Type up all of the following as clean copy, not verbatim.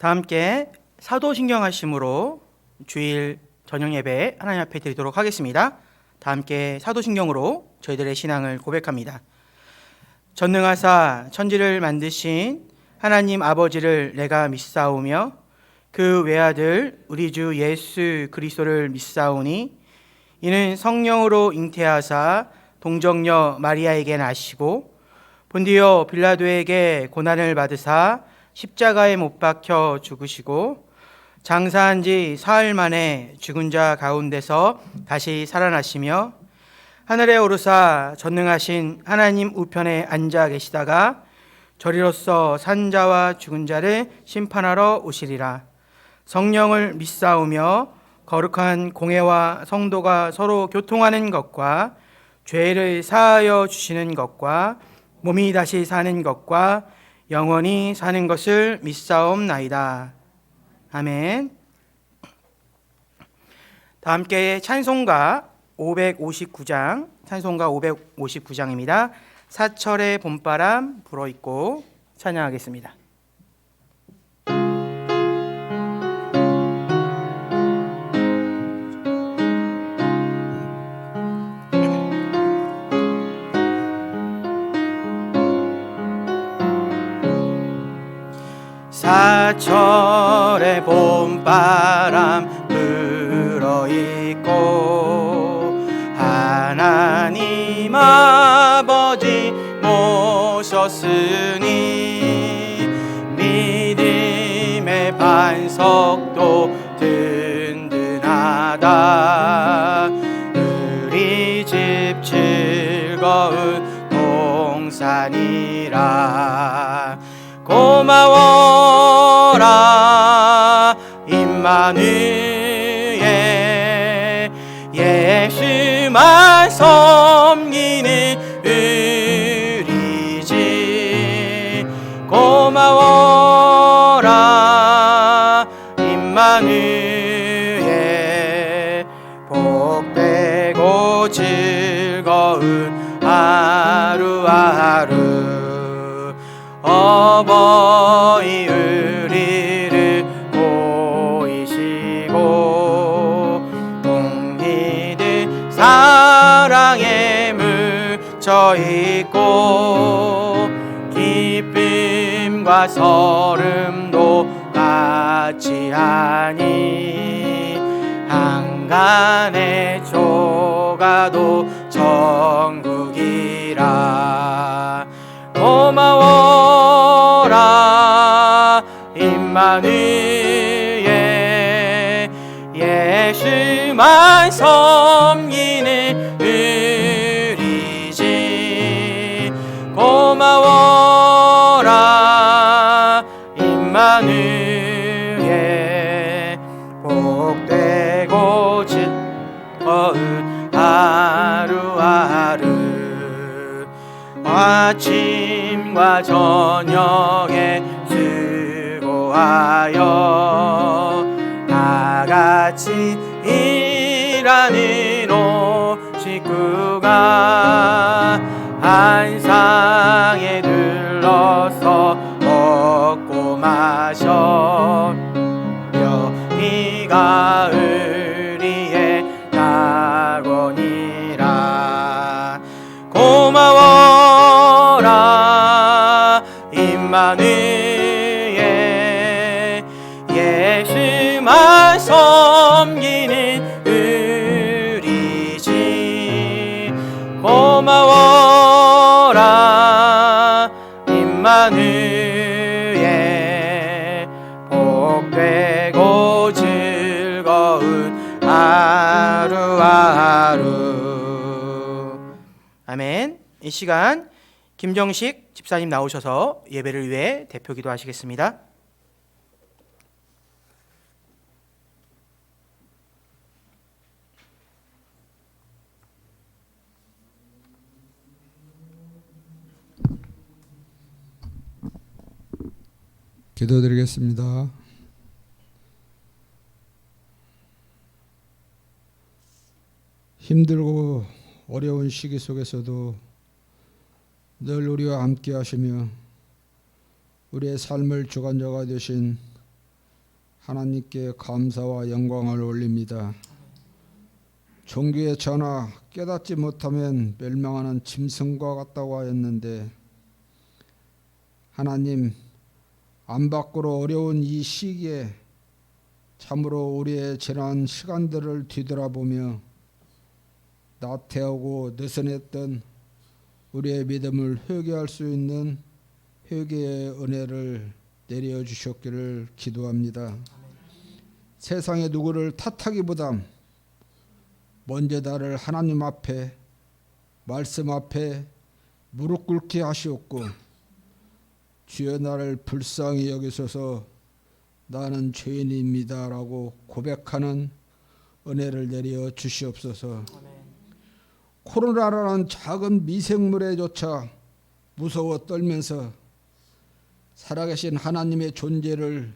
다 함께 사도신경 하심으로 주일 저녁 예배 하나님 앞에 드리도록 하겠습니다. 다 함께 사도신경으로 저희들의 신앙을 고백합니다. 전능하사 천지를 만드신 하나님 아버지를 내가 믿사오며 그 외아들 우리 주 예수 그리스도를 믿사오니 이는 성령으로 잉태하사 동정녀 마리아에게 나시고 본디오 빌라도에게 고난을 받으사 십자가에 못 박혀 죽으시고 장사한 지 사흘 만에 죽은 자 가운데서 다시 살아나시며 하늘에 오르사 전능하신 하나님 우편에 앉아 계시다가 저리로서 산 자와 죽은 자를 심판하러 오시리라. 성령을 믿사오며 거룩한 공회와 성도가 서로 교통하는 것과 죄를 사하여 주시는 것과 몸이 다시 사는 것과 영원히 사는 것을 믿사옵나이다. 아멘. 다 함께 찬송가 559장입니다. 사철의 봄바람 불어있고 찬양하겠습니다. 사철의 봄바람 불어있고 하나님 아버지 모셨으니 믿음의 반석도 든든하다. 우리 집 즐거운 동산이라. 고마워라 임마누엘 예수만 섬기는 우리 집. 고마워라 임마누엘 복되고 즐거운 하루하루. 어버이 우리를 보이시고 동기들 사랑에 묻혀있고 기쁨과 설움도 같이 하니 한간의 조가도 천국이라. 고마워라 임마누엘 예수만 섬기는 우리 집. 고마워라 임마누엘 복되고 즐거운 하루하루. 아침과 저녁에 수고하여 다같이 일하는 온 식구가 한 상에 둘러서 먹고 마셔 여기가 우리의 낙원이라. 고마워라 임마누엘 예수만 섬기는 우리 집. 고마워라 임마누엘 복되고 즐거운 하루하루. 아멘. 이 시간 김정식 집사님 나오셔서 예배를 위해 대표 기도하시겠습니다. 기도드리겠습니다. 힘들고 어려운 시기 속에서도 늘 우리와 함께 하시며 우리의 삶을 주관자가 되신 하나님께 감사와 영광을 올립니다. 종교의 전하 깨닫지 못하면 멸망하는 짐승과 같다고 하였는데 하나님 안 밖으로 어려운 이 시기에 참으로 우리의 지난 시간들을 뒤돌아보며 나태하고 느슨했던 우리의 믿음을 회개할 수 있는 회개의 은혜를 내려주셨기를 기도합니다. 세상의 누구를 탓하기보다 먼저 나를 하나님 앞에 말씀 앞에 무릎 꿇게 하시옵고 주여 나를 불쌍히 여기소서 나는 죄인입니다 라고 고백하는 은혜를 내려 주시옵소서. 코로나라는 작은 미생물에조차 무서워 떨면서 살아계신 하나님의 존재를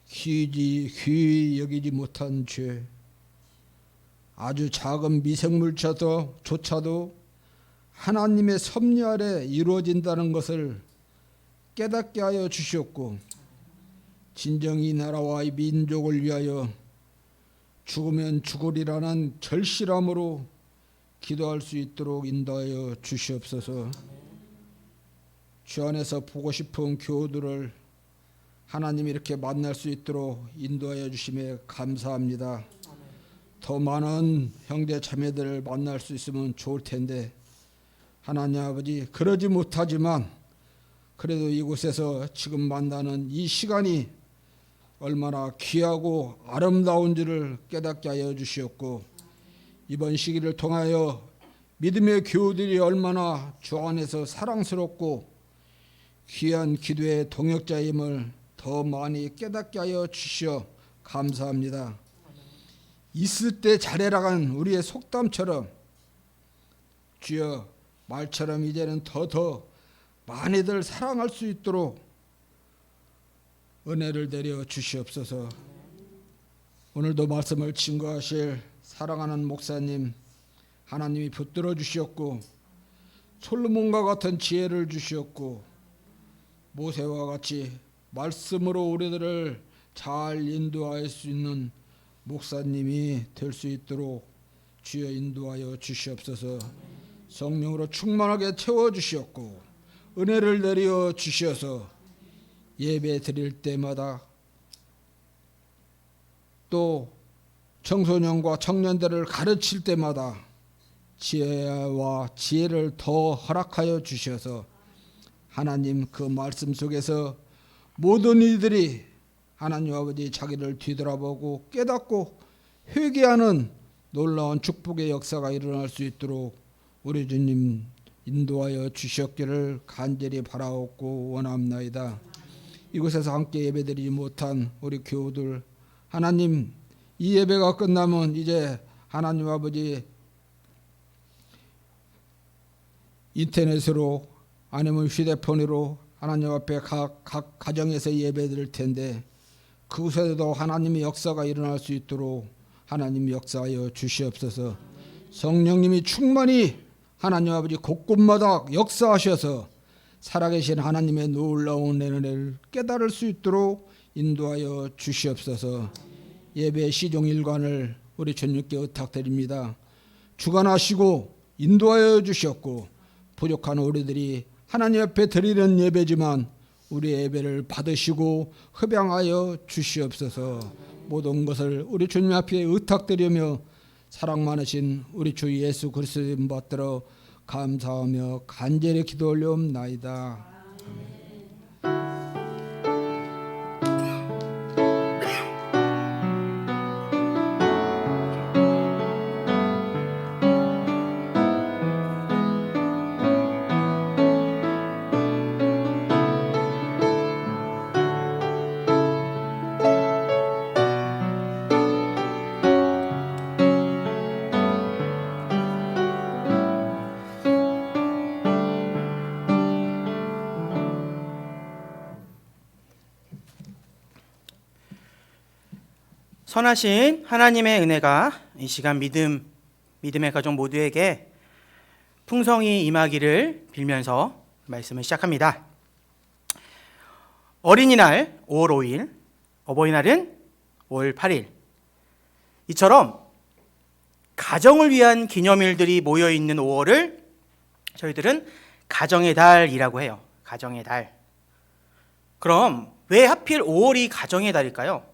귀히 여기지 못한 죄, 아주 작은 미생물조차도 하나님의 섭리 아래 이루어진다는 것을 깨닫게 하여 주시옵고 진정 이 나라와 이 민족을 위하여 죽으면 죽으리라는 절실함으로 기도할 수 있도록 인도하여 주시옵소서. 주 안에서 보고 싶은 교우들을 하나님이 이렇게 만날 수 있도록 인도하여 주심에 감사합니다. 더 많은 형제 자매들을 만날 수 있으면 좋을 텐데 하나님 아버지 그러지 못하지만 그래도 이곳에서 지금 만나는 이 시간이 얼마나 귀하고 아름다운지를 깨닫게 하여 주시옵고 이번 시기를 통하여 믿음의 교우들이 얼마나 주 안에서 사랑스럽고 귀한 기도의 동역자임을 더 많이 깨닫게 하여 주시어 감사합니다. 있을 때 잘해라간 우리의 속담처럼 주여 말처럼 이제는 더 많이들 사랑할 수 있도록 은혜를 내려 주시옵소서. 오늘도 말씀을 증거하실 사랑하는 목사님 하나님이 붙들어 주시었고 솔로몬과 같은 지혜를 주시었고 모세와 같이 말씀으로 우리들을 잘 인도할 수 있는 목사님이 될 수 있도록 주여 인도하여 주시옵소서. 성령으로 충만하게 채워주시었고 은혜를 내려 주셔서 예배 드릴 때마다 또 청소년과 청년들을 가르칠 때마다 지혜와 지혜를 더 허락하여 주셔서 하나님 그 말씀 속에서 모든 이들이 하나님 아버지 자기를 뒤돌아보고 깨닫고 회개하는 놀라운 축복의 역사가 일어날 수 있도록 우리 주님 인도하여 주셨기를 간절히 바라옵고 원합나이다. 이곳에서 함께 예배드리지 못한 우리 교우들 하나님 이 예배가 끝나면 이제 하나님 아버지 인터넷으로 아니면 휴대폰으로 하나님 앞에 각 가정에서 예배 드릴 텐데 그곳에도 하나님의 역사가 일어날 수 있도록 하나님 역사하여 주시옵소서. 성령님이 충만히 하나님 아버지 곳곳마다 역사하셔서 살아계신 하나님의 놀라운 은혜를 깨달을 수 있도록 인도하여 주시옵소서. 예배 시종일관을 우리 주님께 의탁드립니다. 주관하시고 인도하여 주셨고 부족한 우리들이 하나님 앞에 드리는 예배지만 우리의 예배를 받으시고 흡양하여 주시옵소서. 모든 것을 우리 주님 앞에 의탁드리며 사랑 많으신 우리 주 예수 그리스도 이름 받들어 감사하며 간절히 기도 올려옵나이다. 선하신 하나님의 은혜가 이 시간 믿음의 가족 모두에게 풍성히 임하기를 빌면서 말씀을 시작합니다. 어린이날 5월 5일, 어버이날은 5월 8일. 이처럼 가정을 위한 기념일들이 모여 있는 5월을 저희들은 가정의 달이라고 해요. 가정의 달. 그럼 왜 하필 5월이 가정의 달일까요?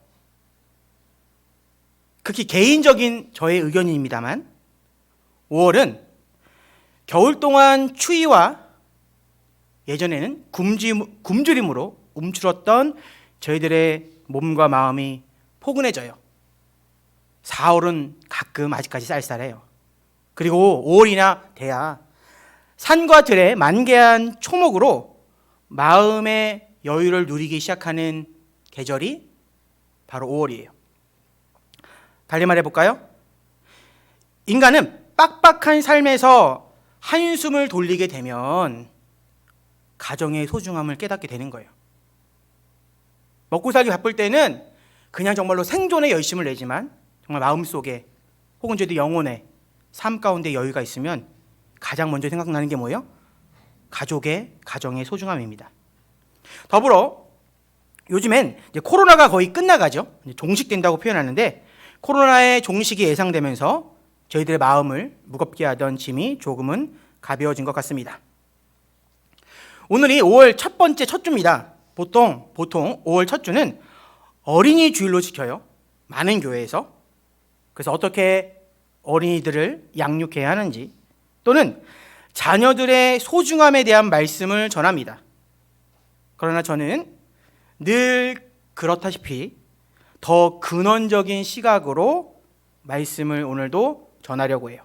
극히 개인적인 저의 의견입니다만 5월은 겨울 동안 추위와 예전에는 굶주림으로 움츠렀던 저희들의 몸과 마음이 포근해져요. 4월은 가끔 아직까지 쌀쌀해요. 그리고 5월이나 돼야 산과 들의 만개한 초목으로 마음의 여유를 누리기 시작하는 계절이 바로 5월이에요. 달리 말해볼까요? 인간은 빡빡한 삶에서 한숨을 돌리게 되면 가정의 소중함을 깨닫게 되는 거예요. 먹고 살기 바쁠 때는 그냥 정말로 생존에 열심을 내지만 정말 마음속에 혹은 저희들 영혼에 삶 가운데 여유가 있으면 가장 먼저 생각나는 게 뭐예요? 가정의 소중함입니다. 더불어 요즘엔 이제 코로나가 거의 끝나가죠. 종식된다고 표현하는데 코로나의 종식이 예상되면서 저희들의 마음을 무겁게 하던 짐이 조금은 가벼워진 것 같습니다. 오늘이 5월 첫 번째 첫 주입니다. 보통 5월 첫 주는 어린이 주일로 지켜요. 많은 교회에서. 그래서 어떻게 어린이들을 양육해야 하는지 또는 자녀들의 소중함에 대한 말씀을 전합니다. 그러나 저는 늘 그렇다시피 더 근원적인 시각으로 말씀을 오늘도 전하려고 해요.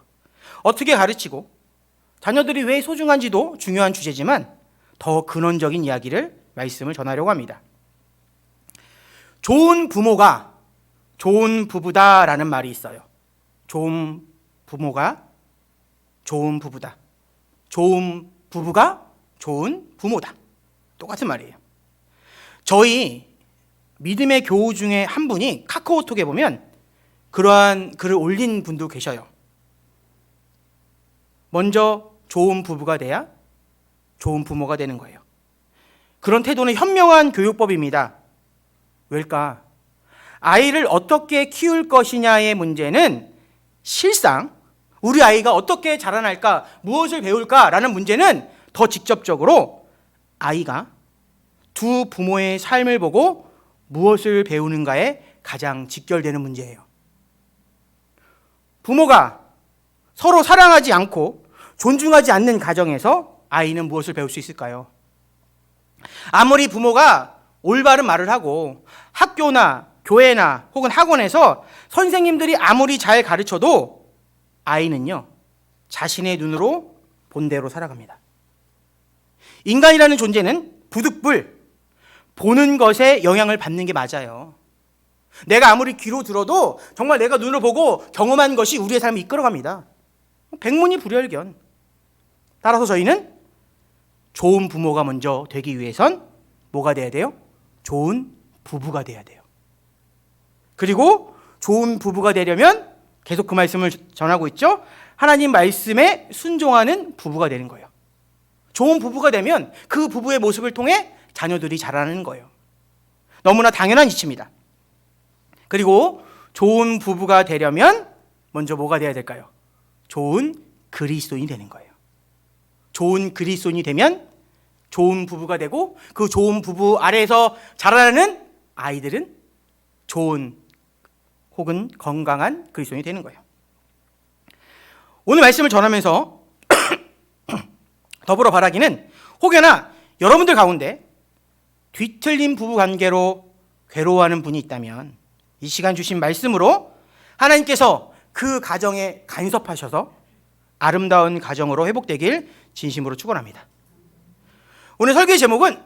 어떻게 가르치고 자녀들이 왜 소중한지도 중요한 주제지만 더 근원적인 이야기를 말씀을 전하려고 합니다. 좋은 부모가 좋은 부부다라는 말이 있어요. 좋은 부모가 좋은 부부다. 좋은 부부가 좋은 부모다. 똑같은 말이에요. 저희 믿음의 교우 중에 한 분이 카카오톡에 보면 그러한 글을 올린 분도 계셔요. 먼저 좋은 부부가 돼야 좋은 부모가 되는 거예요. 그런 태도는 현명한 교육법입니다. 왜일까? 아이를 어떻게 키울 것이냐의 문제는 실상 우리 아이가 어떻게 자라날까, 무엇을 배울까라는 문제는 더 직접적으로 아이가 두 부모의 삶을 보고 무엇을 배우는가에 가장 직결되는 문제예요. 부모가 서로 사랑하지 않고 존중하지 않는 가정에서 아이는 무엇을 배울 수 있을까요? 아무리 부모가 올바른 말을 하고 학교나 교회나 혹은 학원에서 선생님들이 아무리 잘 가르쳐도 아이는요, 자신의 눈으로 본 대로 살아갑니다. 인간이라는 존재는 부득불 보는 것에 영향을 받는 게 맞아요. 내가 아무리 귀로 들어도 정말 내가 눈으로 보고 경험한 것이 우리의 삶을 이끌어갑니다. 백문이 불여일견. 따라서 저희는 좋은 부모가 먼저 되기 위해선 뭐가 돼야 돼요? 좋은 부부가 돼야 돼요. 그리고 좋은 부부가 되려면 계속 그 말씀을 전하고 있죠. 하나님 말씀에 순종하는 부부가 되는 거예요. 좋은 부부가 되면 그 부부의 모습을 통해 자녀들이 자라는 거예요. 너무나 당연한 이치입니다. 그리고 좋은 부부가 되려면 먼저 뭐가 돼야 될까요? 좋은 그리스도인이 되는 거예요. 좋은 그리스도인이 되면 좋은 부부가 되고 그 좋은 부부 아래에서 자라나는 아이들은 좋은 혹은 건강한 그리스도인이 되는 거예요. 오늘 말씀을 전하면서 더불어 바라기는 혹여나 여러분들 가운데 뒤틀린 부부 관계로 괴로워하는 분이 있다면 이 시간 주신 말씀으로 하나님께서 그 가정에 간섭하셔서 아름다운 가정으로 회복되길 진심으로 축원합니다. 오늘 설교의 제목은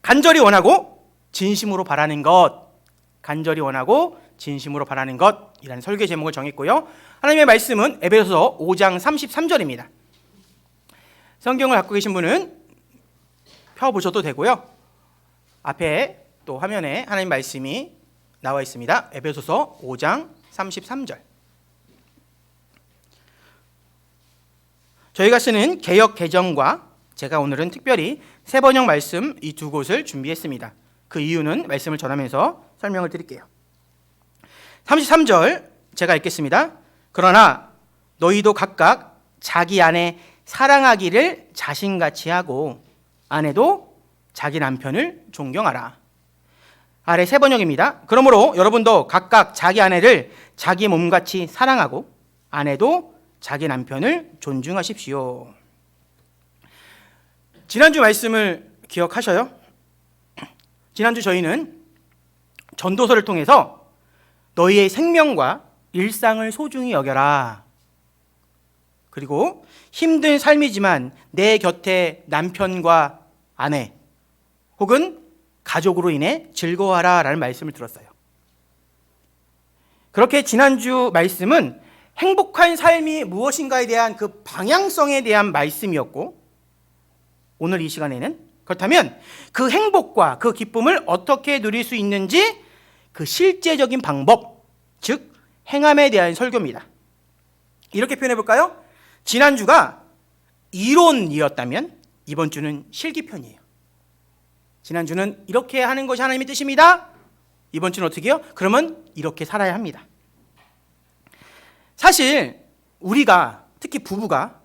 간절히 원하고 진심으로 바라는 것, 간절히 원하고 진심으로 바라는 것이라는 설교의 제목을 정했고요. 하나님의 말씀은 에베소서 5장 33절입니다. 성경을 갖고 계신 분은 펴보셔도 되고요. 앞에 또 화면에 하나님 말씀이 나와 있습니다. 에베소서 5장 33절. 저희가 쓰는 개역 개정과 제가 오늘은 특별히 새 번역 말씀 이 두 곳을 준비했습니다. 그 이유는 말씀을 전하면서 설명을 드릴게요. 33절 제가 읽겠습니다. 그러나 너희도 각각 자기 아내 사랑하기를 자신같이 하고 아내도 자기 남편을 존경하라. 아래 세 번역입니다. 그러므로 여러분도 각각 자기 아내를 자기 몸같이 사랑하고 아내도 자기 남편을 존중하십시오. 지난주 말씀을 기억하셔요? 지난주 저희는 전도서를 통해서 너희의 생명과 일상을 소중히 여겨라. 그리고 힘든 삶이지만 내 곁에 남편과 아내 혹은 가족으로 인해 즐거워하라 라는 말씀을 들었어요. 그렇게 지난주 말씀은 행복한 삶이 무엇인가에 대한 그 방향성에 대한 말씀이었고, 오늘 이 시간에는 그렇다면 그 행복과 그 기쁨을 어떻게 누릴 수 있는지 그 실제적인 방법, 즉 행함에 대한 설교입니다. 이렇게 표현해 볼까요? 지난주가 이론이었다면 이번 주는 실기편이에요. 지난주는 이렇게 하는 것이 하나님의 뜻입니다. 이번 주는 어떻게 해요? 그러면 이렇게 살아야 합니다. 사실 우리가, 특히 부부가,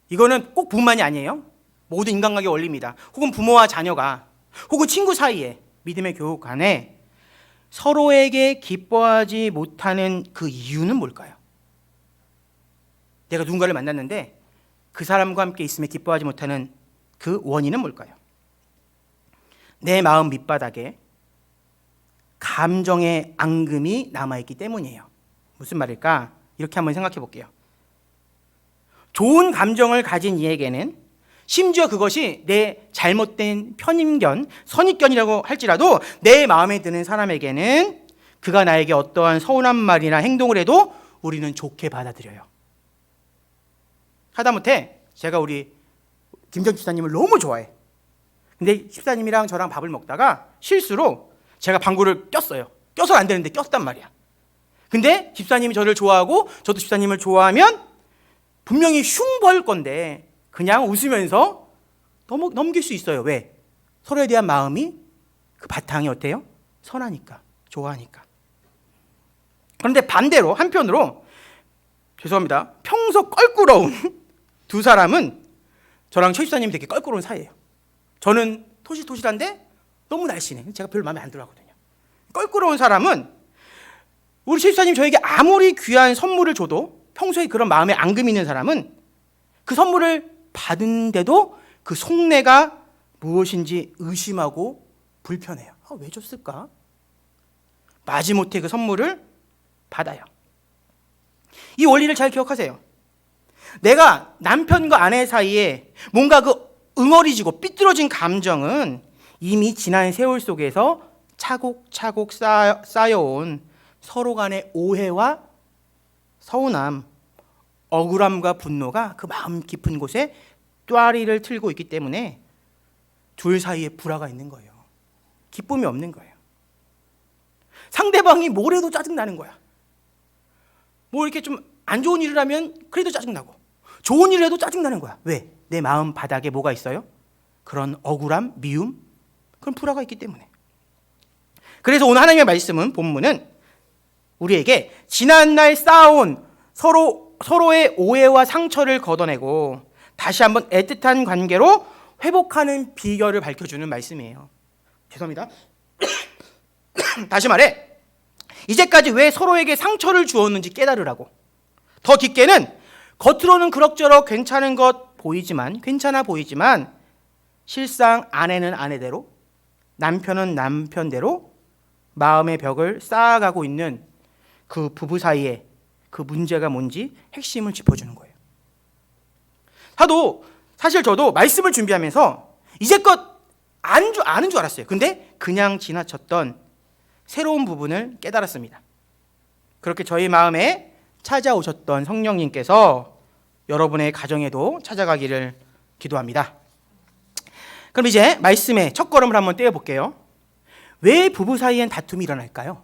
이거는 꼭 부부만이 아니에요. 모든 인간관계 원리입니다. 혹은 부모와 자녀가, 혹은 친구 사이에, 믿음의 교육 간에 서로에게 기뻐하지 못하는 그 이유는 뭘까요? 내가 누군가를 만났는데 그 사람과 함께 있음에 기뻐하지 못하는 그 원인은 뭘까요? 내 마음 밑바닥에 감정의 앙금이 남아있기 때문이에요. 무슨 말일까? 이렇게 한번 생각해 볼게요. 좋은 감정을 가진 이에게는 심지어 그것이 내 잘못된 편견, 선입견이라고 할지라도 내 마음에 드는 사람에게는 그가 나에게 어떠한 서운한 말이나 행동을 해도 우리는 좋게 받아들여요. 하다못해 제가 우리 김정 집사님을 너무 좋아해. 근데 집사님이랑 저랑 밥을 먹다가 실수로 제가 방구를 꼈어요. 껴서 안 되는데 꼈단 말이야. 근데 집사님이 저를 좋아하고 저도 집사님을 좋아하면 분명히 흉볼 건데 그냥 웃으면서 넘길 수 있어요. 왜? 서로에 대한 마음이 그 바탕이 어때요? 선하니까, 좋아하니까. 그런데 반대로 한편으로 죄송합니다. 평소 껄끄러운 두 사람은 저랑 최 집사님이 되게 껄끄러운 사이예요. 저는 토실토실한데 너무 날씬해. 제가 별로 마음에 안 들어 하거든요. 껄끄러운 사람은 우리 최 집사님 저에게 아무리 귀한 선물을 줘도 평소에 그런 마음에 앙금 있는 사람은 그 선물을 받은데도 그 속내가 무엇인지 의심하고 불편해요. 왜 줬을까? 마지못해 그 선물을 받아요. 이 원리를 잘 기억하세요. 내가 남편과 아내 사이에 뭔가 그 응어리지고 삐뚤어진 감정은 이미 지난 세월 속에서 차곡차곡 쌓여온 서로 간의 오해와 서운함, 억울함과 분노가 그 마음 깊은 곳에 또아리를 틀고 있기 때문에 둘 사이에 불화가 있는 거예요. 기쁨이 없는 거예요. 상대방이 뭘 해도 짜증나는 거야. 뭐 이렇게 좀 안 좋은 일을 하면 그래도 짜증나고 좋은 일을 해도 짜증나는 거야. 왜? 내 마음 바닥에 뭐가 있어요? 그런 억울함, 미움, 그런 불화가 있기 때문에. 그래서 오늘 하나님의 말씀은, 본문은 우리에게 지난날 쌓아온 서로의 오해와 상처를 걷어내고 다시 한번 애틋한 관계로 회복하는 비결을 밝혀주는 말씀이에요. 죄송합니다. 다시 말해, 이제까지 왜 서로에게 상처를 주었는지 깨달으라고. 더 깊게는 겉으로는 그럭저럭 괜찮아 보이지만 실상 아내는 아내대로, 남편은 남편대로 마음의 벽을 쌓아가고 있는 그 부부 사이에 그 문제가 뭔지 핵심을 짚어주는 거예요. 사실 저도 말씀을 준비하면서 이제껏 아는 줄 알았어요. 근데 그냥 지나쳤던 새로운 부분을 깨달았습니다. 그렇게 저희 마음에 찾아오셨던 성령님께서 여러분의 가정에도 찾아가기를 기도합니다. 그럼 이제 말씀의 첫 걸음을 한번 떼어볼게요. 왜 부부 사이엔 다툼이 일어날까요?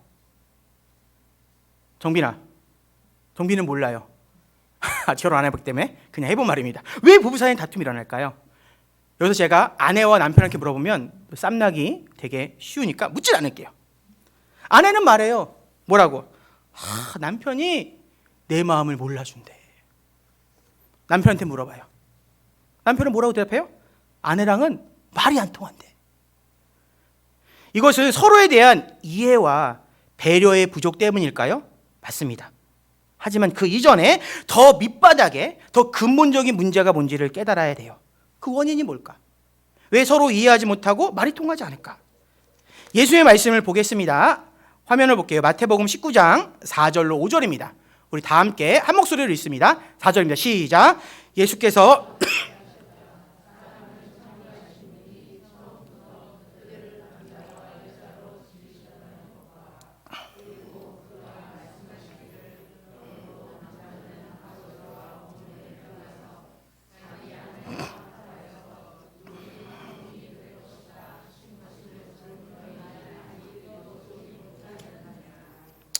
정빈은 몰라요. 결혼 안 해봤기 때문에 그냥 해본 말입니다. 왜 부부 사이엔 다툼이 일어날까요? 여기서 제가 아내와 남편한테 물어보면 쌈나기 되게 쉬우니까 묻질 않을게요. 아내는 말해요. 뭐라고? 남편이 내 마음을 몰라준대. 남편한테 물어봐요. 남편은 뭐라고 대답해요? 아내랑은 말이 안 통한대. 이것은 서로에 대한 이해와 배려의 부족 때문일까요? 맞습니다. 하지만 그 이전에 더 밑바닥에 더 근본적인 문제가 뭔지를 깨달아야 돼요. 그 원인이 뭘까? 왜 서로 이해하지 못하고 말이 통하지 않을까? 예수의 말씀을 보겠습니다. 화면을 볼게요. 마태복음 19장 4절로 5절입니다. 우리 다 함께 한 목소리로 읽습니다. 4절입니다. 시작. 예수께서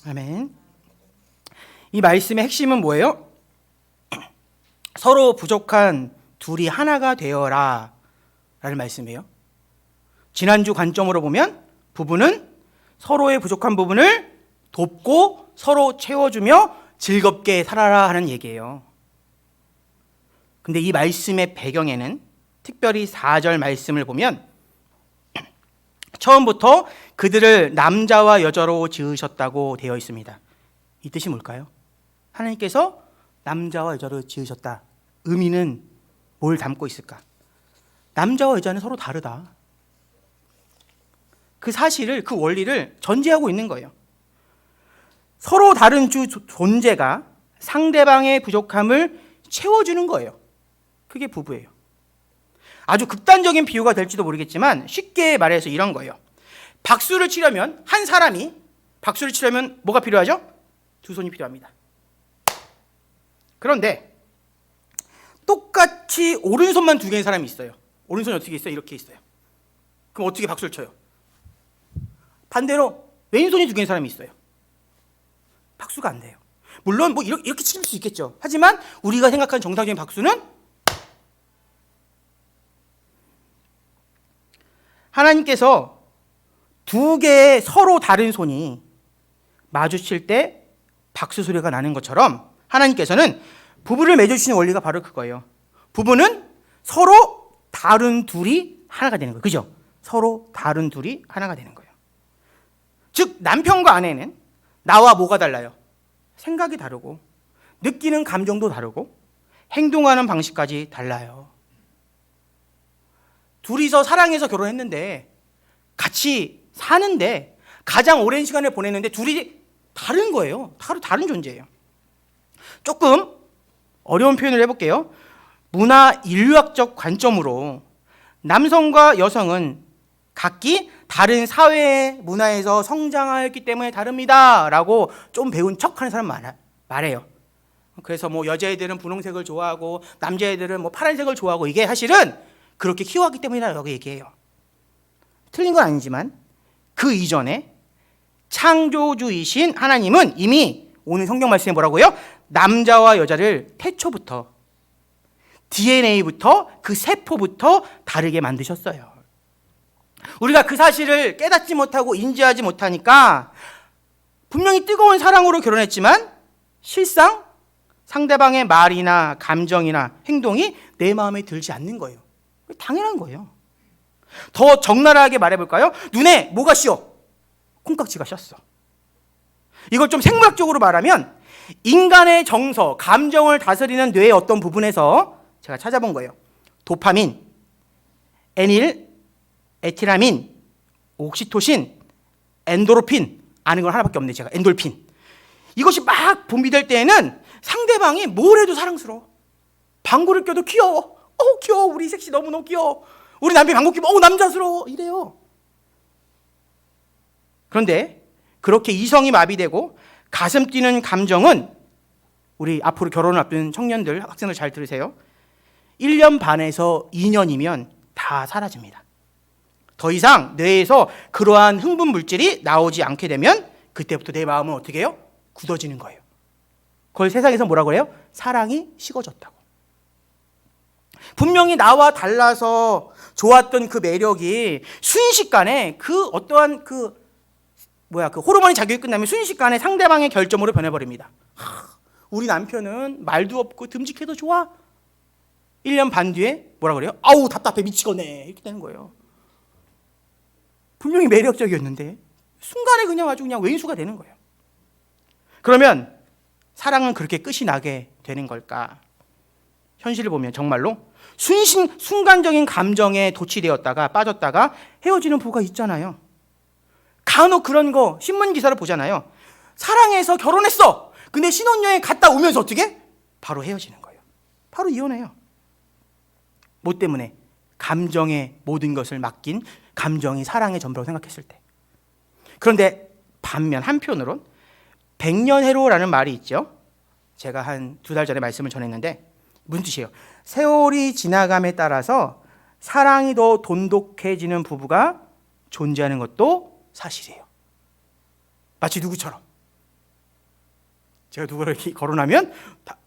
아멘. 이 말씀의 핵심은 뭐예요? 서로 부족한 둘이 하나가 되어라 라는 말씀이에요. 지난주 관점으로 보면 부부는 서로의 부족한 부분을 돕고 서로 채워주며 즐겁게 살아라 하는 얘기예요. 근데 이 말씀의 배경에는 특별히 4절 말씀을 보면 처음부터 그들을 남자와 여자로 지으셨다고 되어 있습니다. 이 뜻이 뭘까요? 하나님께서 남자와 여자로 지으셨다. 의미는 뭘 담고 있을까? 남자와 여자는 서로 다르다. 그 사실을, 그 원리를 전제하고 있는 거예요. 서로 다른 존재가 상대방의 부족함을 채워주는 거예요. 그게 부부예요. 아주 극단적인 비유가 될지도 모르겠지만 쉽게 말해서 이런 거예요. 박수를 치려면 한 사람이 박수를 치려면 뭐가 필요하죠? 두 손이 필요합니다. 그런데 똑같이 오른손만 두 개인 사람이 있어요. 오른손이 어떻게 있어요? 이렇게 있어요. 그럼 어떻게 박수를 쳐요? 반대로 왼손이 두 개인 사람이 있어요. 박수가 안 돼요. 물론 뭐 이렇게 칠 수 있겠죠. 하지만 우리가 생각하는 정상적인 박수는 하나님께서 두 개의 서로 다른 손이 마주칠 때 박수 소리가 나는 것처럼 하나님께서는 부부를 맺어주시는 원리가 바로 그거예요. 부부는 서로 다른 둘이 하나가 되는 거예요. 그죠? 서로 다른 둘이 하나가 되는 거예요. 즉 남편과 아내는 나와 뭐가 달라요? 생각이 다르고 느끼는 감정도 다르고 행동하는 방식까지 달라요. 둘이서 사랑해서 결혼했는데 같이 사는데 가장 오랜 시간을 보냈는데 둘이 다른 거예요. 다른 존재예요. 조금 어려운 표현을 해볼게요. 문화 인류학적 관점으로 남성과 여성은 각기 다른 사회의 문화에서 성장하였기 때문에 다릅니다 라고 좀 배운 척하는 사람 말해요. 그래서 뭐 여자애들은 분홍색을 좋아하고 남자애들은 뭐 파란색을 좋아하고 이게 사실은 그렇게 키워왔기 때문이라고 얘기해요. 틀린 건 아니지만 그 이전에 창조주이신 하나님은 이미 오늘 성경 말씀에 뭐라고요? 남자와 여자를 태초부터 DNA부터 그 세포부터 다르게 만드셨어요. 우리가 그 사실을 깨닫지 못하고 인지하지 못하니까 분명히 뜨거운 사랑으로 결혼했지만 실상 상대방의 말이나 감정이나 행동이 내 마음에 들지 않는 거예요. 당연한 거예요. 더 적나라하게 말해볼까요? 눈에 뭐가 씌어? 콩깍지가 씌었어. 이걸 좀 생물학적으로 말하면 인간의 정서, 감정을 다스리는 뇌의 어떤 부분에서 제가 찾아본 거예요. 도파민, 에닐, 에티라민, 옥시토신, 엔도르핀, 아는 건 하나밖에 없네 제가. 엔돌핀. 이것이 막 분비될 때에는 상대방이 뭘 해도 사랑스러워. 방구를 껴도 귀여워. 귀여워. 우리 섹시 너무너무 귀여워. 우리 남편이 방구 끼면 남자스러워. 이래요. 그런데 그렇게 이성이 마비되고 가슴 뛰는 감정은 우리 앞으로 결혼을 앞둔 청년들, 학생들 잘 들으세요. 1년 반에서 2년이면 다 사라집니다. 더 이상 뇌에서 그러한 흥분 물질이 나오지 않게 되면 그때부터 내 마음은 어떻게 해요? 굳어지는 거예요. 그걸 세상에서 뭐라고 해요? 사랑이 식어졌다고. 분명히 나와 달라서 좋았던 그 매력이 순식간에 그 어떠한 그 호르몬이 작용이 끝나면 순식간에 상대방의 결점으로 변해버립니다. 우리 남편은 말도 없고 듬직해도 좋아. 1년 반 뒤에 뭐라 그래요? 아우 답답해 미치겠네 이렇게 되는 거예요. 분명히 매력적이었는데 순간에 그냥 아주 그냥 왼수가 되는 거예요. 그러면 사랑은 그렇게 끝이 나게 되는 걸까? 현실을 보면 정말로 순간적인 감정에 도취되었다가 빠졌다가 헤어지는 부부가 있잖아요. 간혹 그런 거 신문 기사를 보잖아요. 사랑해서 결혼했어. 근데 신혼여행 갔다 오면서 어떻게? 바로 헤어지는 거예요. 바로 이혼해요. 뭐 때문에? 감정에 모든 것을 맡긴 감정이 사랑의 전부라고 생각했을 때. 그런데 반면 한편으론 백년해로라는 말이 있죠. 제가 한 2달 전에 말씀을 전했는데 무슨 뜻이에요? 세월이 지나감에 따라서 사랑이 더 돈독해지는 부부가 존재하는 것도 사실이에요. 마치 누구처럼 제가 누구를 이렇게 거론하면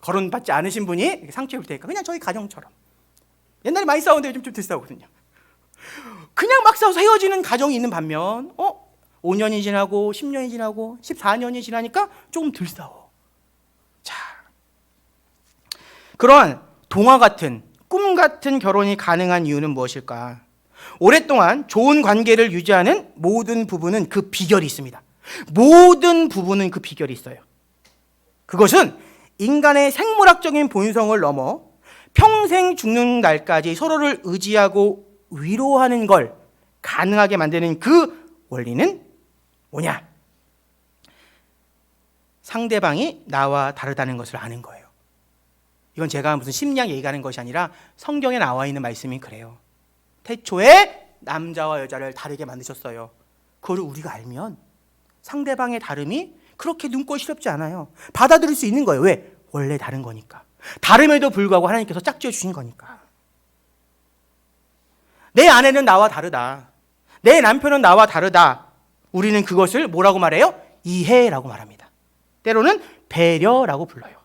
거론받지 않으신 분이 상처 입을 테니까 그냥 저희 가정처럼 옛날에 많이 싸우는데 요즘 좀 덜 싸우거든요. 그냥 막 싸워서 헤어지는 가정이 있는 반면 5년이 지나고 10년이 지나고 14년이 지나니까 조금 덜 싸워. 자, 그러한 동화 같은 꿈 같은 결혼이 가능한 이유는 무엇일까? 오랫동안 좋은 관계를 유지하는 모든 부부는 그 비결이 있습니다. 모든 부부는 그 비결이 있어요. 그것은 인간의 생물학적인 본성을 넘어 평생 죽는 날까지 서로를 의지하고 위로하는 걸 가능하게 만드는 그 원리는 뭐냐? 상대방이 나와 다르다는 것을 아는 거예요. 이건 제가 무슨 심리학 얘기하는 것이 아니라 성경에 나와 있는 말씀이 그래요. 태초에 남자와 여자를 다르게 만드셨어요. 그걸 우리가 알면 상대방의 다름이 그렇게 눈꼴시럽지 않아요. 받아들일 수 있는 거예요. 왜? 원래 다른 거니까. 다름에도 불구하고 하나님께서 짝지어 주신 거니까. 내 아내는 나와 다르다. 내 남편은 나와 다르다. 우리는 그것을 뭐라고 말해요? 이해라고 말합니다. 때로는 배려라고 불러요.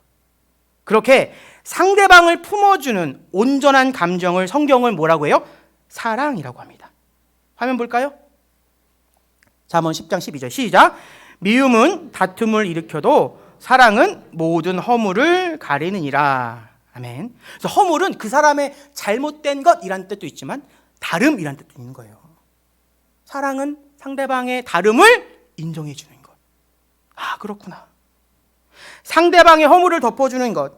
그렇게 상대방을 품어주는 온전한 감정을 성경은 뭐라고 해요? 사랑이라고 합니다. 화면 볼까요? 잠언 10장 12절 시작. 미움은 다툼을 일으켜도 사랑은 모든 허물을 가리느니라. 아멘. 그래서 허물은 그 사람의 잘못된 것이라는 뜻도 있지만 다름이라는 뜻도 있는 거예요. 사랑은 상대방의 다름을 인정해 주는 것. 아, 그렇구나. 상대방의 허물을 덮어주는 것,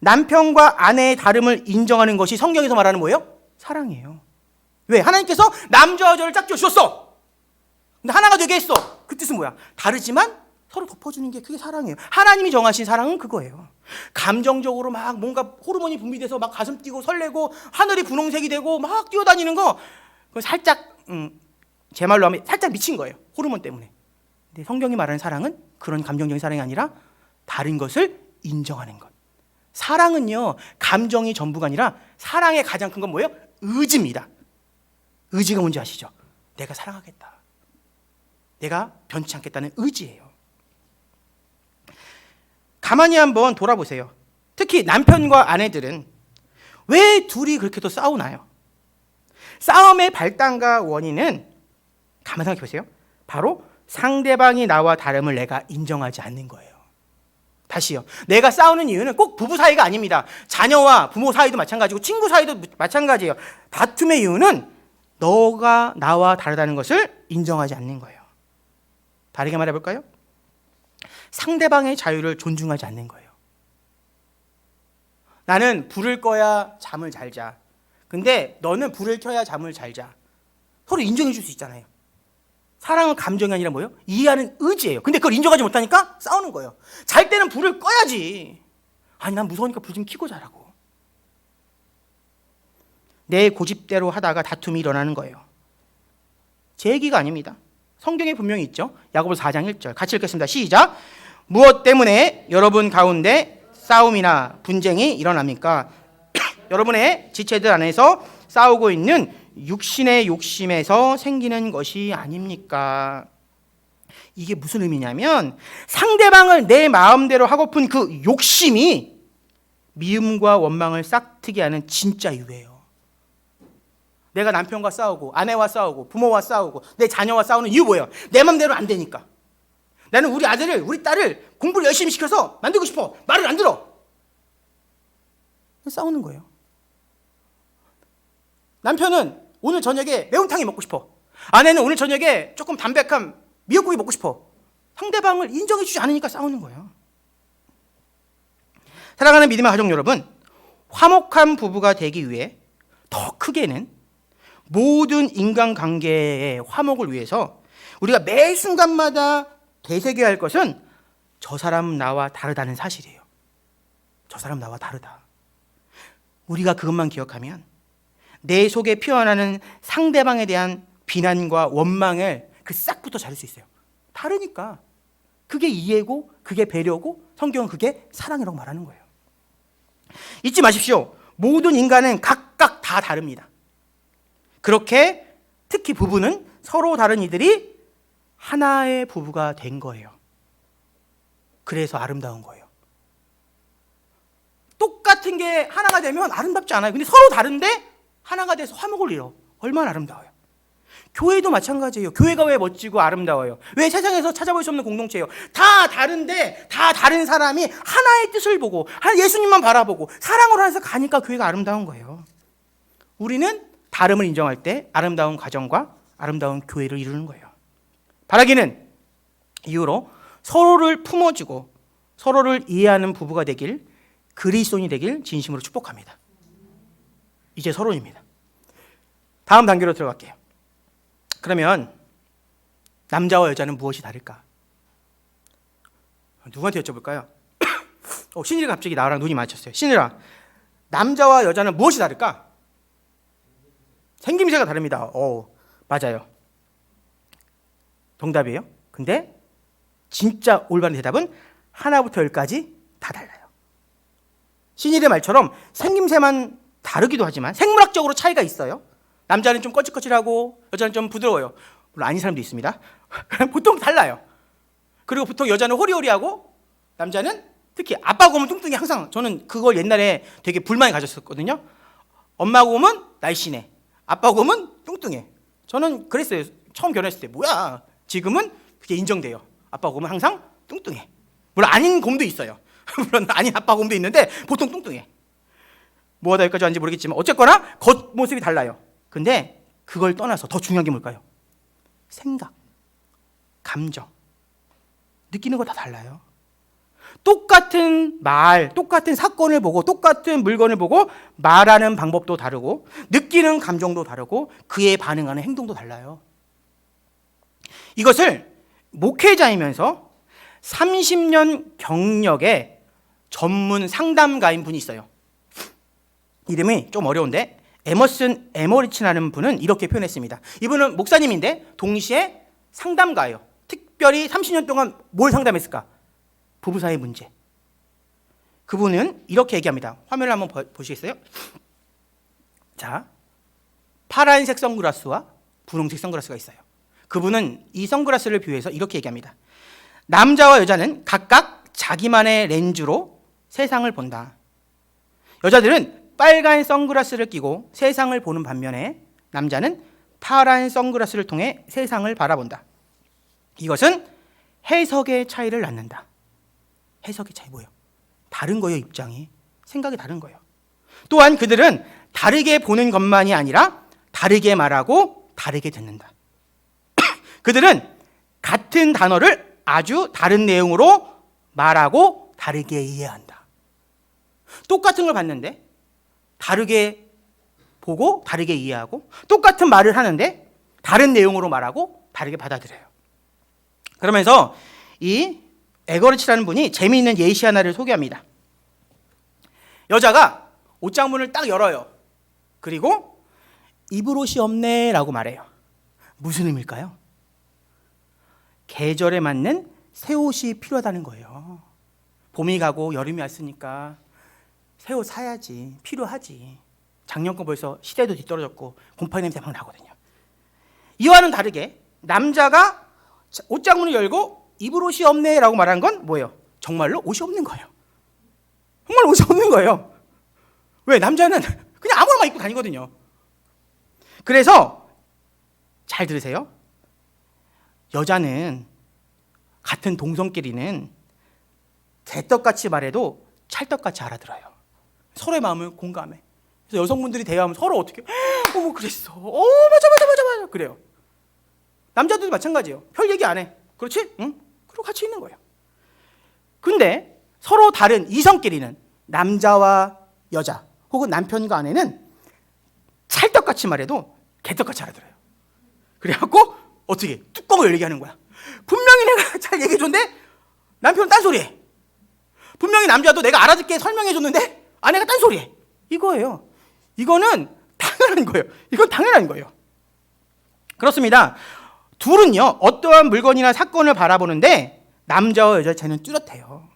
남편과 아내의 다름을 인정하는 것이 성경에서 말하는 뭐예요? 사랑이에요. 왜? 하나님께서 남자와 여자를 짝지어 주셨어. 근데 하나가 되게 했어. 그 뜻은 뭐야? 다르지만 서로 덮어주는 게 그게 사랑이에요. 하나님이 정하신 사랑은 그거예요. 감정적으로 막 뭔가 호르몬이 분비돼서 막 가슴 뛰고 설레고 하늘이 분홍색이 되고 막 뛰어다니는 거, 그거 살짝 제 말로 하면 살짝 미친 거예요. 호르몬 때문에. 근데 성경이 말하는 사랑은 그런 감정적인 사랑이 아니라 다른 것을 인정하는 것. 사랑은요, 감정이 전부가 아니라 사랑의 가장 큰 건 뭐예요? 의지입니다. 의지가 뭔지 아시죠? 내가 사랑하겠다. 내가 변치 않겠다는 의지예요. 가만히 한번 돌아보세요. 특히 남편과 아내들은 왜 둘이 그렇게 또 싸우나요? 싸움의 발단과 원인은 가만히 생각해 보세요. 바로 상대방이 나와 다름을 내가 인정하지 않는 거예요. 다시요. 내가 싸우는 이유는 꼭 부부 사이가 아닙니다. 자녀와 부모 사이도 마찬가지고 친구 사이도 마찬가지예요. 다툼의 이유는 너가 나와 다르다는 것을 인정하지 않는 거예요. 다르게 말해볼까요? 상대방의 자유를 존중하지 않는 거예요. 나는 불을 꺼야 잠을 잘 자. 근데 너는 불을 켜야 잠을 잘 자. 서로 인정해 줄 수 있잖아요. 사랑은 감정이 아니라 뭐예요? 이해하는 의지예요. 근데 그걸 인정하지 못하니까 싸우는 거예요. 잘 때는 불을 꺼야지. 아니, 난 무서우니까 불 좀 켜고 자라고. 내 고집대로 하다가 다툼이 일어나는 거예요. 제 얘기가 아닙니다. 성경에 분명히 있죠. 야고보서 4장 1절 같이 읽겠습니다. 시작. 무엇 때문에 여러분 가운데 싸움이나 분쟁이 일어납니까? 여러분의 지체들 안에서 싸우고 있는 육신의 욕심에서 생기는 것이 아닙니까? 이게 무슨 의미냐면 상대방을 내 마음대로 하고픈 그 욕심이 미움과 원망을 버티게 하는 진짜 이유예요. 내가 남편과 싸우고 아내와 싸우고 부모와 싸우고 내 자녀와 싸우는 이유 뭐예요? 내 맘대로 안 되니까. 나는 우리 아들을 우리 딸을 공부를 열심히 시켜서 만들고 싶어. 말을 안 들어. 싸우는 거예요. 남편은 오늘 저녁에 매운탕이 먹고 싶어. 아내는 오늘 저녁에 조금 담백한 미역국이 먹고 싶어. 상대방을 인정해 주지 않으니까 싸우는 거예요. 사랑하는 믿음의 가족 여러분, 화목한 부부가 되기 위해 더 크게는 모든 인간관계의 화목을 위해서 우리가 매 순간마다 되새겨야 할 것은 저 사람은 나와 다르다는 사실이에요. 저 사람 나와 다르다. 우리가 그것만 기억하면 내 속에 피어나는 상대방에 대한 비난과 원망을 그 싹부터 자를 수 있어요. 다르니까. 그게 이해고 그게 배려고 성경은 그게 사랑이라고 말하는 거예요. 잊지 마십시오. 모든 인간은 각각 다 다릅니다. 그렇게 특히 부부는 서로 다른 이들이 하나의 부부가 된 거예요. 그래서 아름다운 거예요. 똑같은 게 하나가 되면 아름답지 않아요. 근데 서로 다른데 하나가 돼서 화목을 이뤄. 얼마나 아름다워요. 교회도 마찬가지예요. 교회가 왜 멋지고 아름다워요? 왜 세상에서 찾아볼 수 없는 공동체예요? 다 다른데 다 다른 사람이 하나의 뜻을 보고 예수님만 바라보고 사랑으로 해서 가니까 교회가 아름다운 거예요. 우리는 다름을 인정할 때 아름다운 가정과 아름다운 교회를 이루는 거예요. 바라기는 이후로 서로를 품어주고 서로를 이해하는 부부가 되길, 그리스도인이 되길 진심으로 축복합니다. 이제 서론입니다. 다음 단계로 들어갈게요. 그러면 남자와 여자는 무엇이 다를까? 누구한테 여쭤볼까요? 신일이가 갑자기 나랑 눈이 마주쳤어요. 신일아, 남자와 여자는 무엇이 다를까? 생김새가 다릅니다. 맞아요. 정답이에요. 근데 진짜 올바른 대답은 하나부터 열까지 다 달라요. 신일의 말처럼 생김새만 다르기도 하지만 생물학적으로 차이가 있어요. 남자는 좀 거칠거칠하고 여자는 좀 부드러워요. 물론 아닌 사람도 있습니다. 보통 달라요. 그리고 보통 여자는 호리호리하고 남자는 특히 아빠가 오면 뚱뚱해. 항상 저는 그걸 옛날에 되게 불만이 가졌었거든요. 엄마가 오면 날씬해. 아빠가 오면 뚱뚱해. 저는 그랬어요. 처음 결혼했을 때. 뭐야. 지금은 그게 인정돼요. 아빠가 오면 항상 뚱뚱해. 물론 아닌 곰도 있어요. 물론 아닌 아빠 곰도 있는데 보통 뚱뚱해. 뭐가 여기까지 왔는지 모르겠지만 어쨌거나 겉모습이 달라요. 근데 그걸 떠나서 더 중요한 게 뭘까요? 생각, 감정, 느끼는 거 다 달라요. 똑같은 말, 똑같은 사건을 보고 똑같은 물건을 보고 말하는 방법도 다르고 느끼는 감정도 다르고 그에 반응하는 행동도 달라요. 이것을 목회자이면서 30년 경력의 전문 상담가인 분이 있어요. 이름이 좀 어려운데 에머슨 에머리츠라는 분은 이렇게 표현했습니다. 이분은 목사님인데 동시에 상담가예요. 특별히 30년 동안 뭘 상담했을까? 부부 사이 문제. 그분은 이렇게 얘기합니다. 화면을 한번 보시겠어요? 자, 파란색 선글라스와 분홍색 선글라스가 있어요. 그분은 이 선글라스를 비유해서 이렇게 얘기합니다. 남자와 여자는 각각 자기만의 렌즈로 세상을 본다. 여자들은 빨간 선글라스를 끼고 세상을 보는 반면에 남자는 파란 선글라스를 통해 세상을 바라본다. 이것은 해석의 차이를 낳는다. 해석의 차이 뭐예요? 다른 거예요. 입장이. 생각이 다른 거예요. 또한 그들은 다르게 보는 것만이 아니라 다르게 말하고 다르게 듣는다. 그들은 같은 단어를 아주 다른 내용으로 말하고 다르게 이해한다. 똑같은 걸 봤는데 다르게 보고 다르게 이해하고 똑같은 말을 하는데 다른 내용으로 말하고 다르게 받아들여요. 그러면서 이 에거리치라는 분이 재미있는 예시 하나를 소개합니다. 여자가 옷장문을 딱 열어요. 그리고 입을 옷이 없네 라고 말해요. 무슨 의미일까요? 계절에 맞는 새 옷이 필요하다는 거예요. 봄이 가고 여름이 왔으니까 새 옷 사야지. 필요하지. 작년 거 벌써 시대도 뒤떨어졌고 곰팡이 냄새 막 나거든요. 이와는 다르게 남자가 옷장문을 열고 입을 옷이 없네 라고 말하는 건 뭐예요? 정말로 옷이 없는 거예요. 정말 옷이 없는 거예요. 왜? 남자는 그냥 아무나 입고 다니거든요. 그래서 잘 들으세요. 여자는 같은 동성끼리는 개떡같이 말해도 찰떡같이 알아들어요. 서로의 마음을 공감해. 그래서 여성분들이 대화하면 서로 어떻게 어머 그랬어. 맞아 그래요. 남자들도 마찬가지예요. 별 얘기 안 해. 그렇지? 응? 그리고 같이 있는 거예요. 근데 서로 다른 이성끼리는 남자와 여자 혹은 남편과 아내는 찰떡같이 말해도 개떡같이 알아들어요. 그래갖고 어떻게 뚜껑을 열게 하는 거야. 분명히 내가 잘 얘기해줬는데 남편은 딴소리해. 분명히 남자도 내가 알아듣게 설명해줬는데 아내가 딴소리해. 이거예요. 이거는 당연한 거예요. 이건 당연한 거예요. 그렇습니다. 둘은요 어떠한 물건이나 사건을 바라보는데 남자와 여자 차이는 뚜렷해요.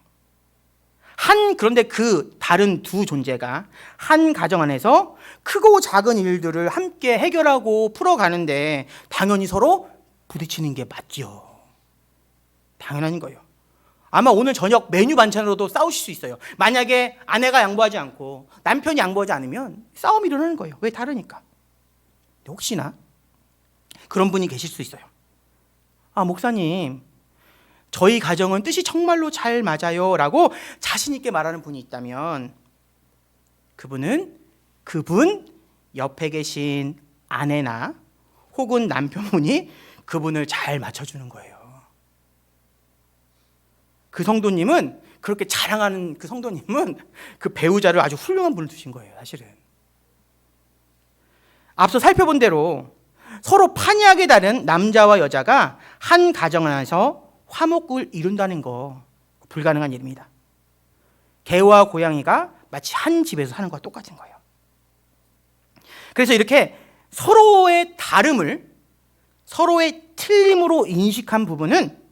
그런데 그 다른 두 존재가 한 가정 안에서 크고 작은 일들을 함께 해결하고 풀어가는데 당연히 서로 부딪히는 게 맞죠. 당연한 거예요. 아마 오늘 저녁 메뉴 반찬으로도 싸우실 수 있어요. 만약에 아내가 양보하지 않고 남편이 양보하지 않으면 싸움이 일어나는 거예요. 왜? 다르니까. 혹시나 그런 분이 계실 수 있어요. 목사님, 저희 가정은 뜻이 정말로 잘 맞아요 라고 자신 있게 말하는 분이 있다면 그분 옆에 계신 아내나 혹은 남편분이 그분을 잘 맞춰주는 거예요. 그 성도님은 그렇게 자랑하는 그 성도님은 그 배우자를 아주 훌륭한 분을 두신 거예요. 사실은 앞서 살펴본 대로 서로 판이하게 다른 남자와 여자가 한 가정 안에서 화목을 이룬다는 거 불가능한 일입니다. 개와 고양이가 마치 한 집에서 사는 것과 똑같은 거예요. 그래서 이렇게 서로의 다름을 서로의 틀림으로 인식한 부분은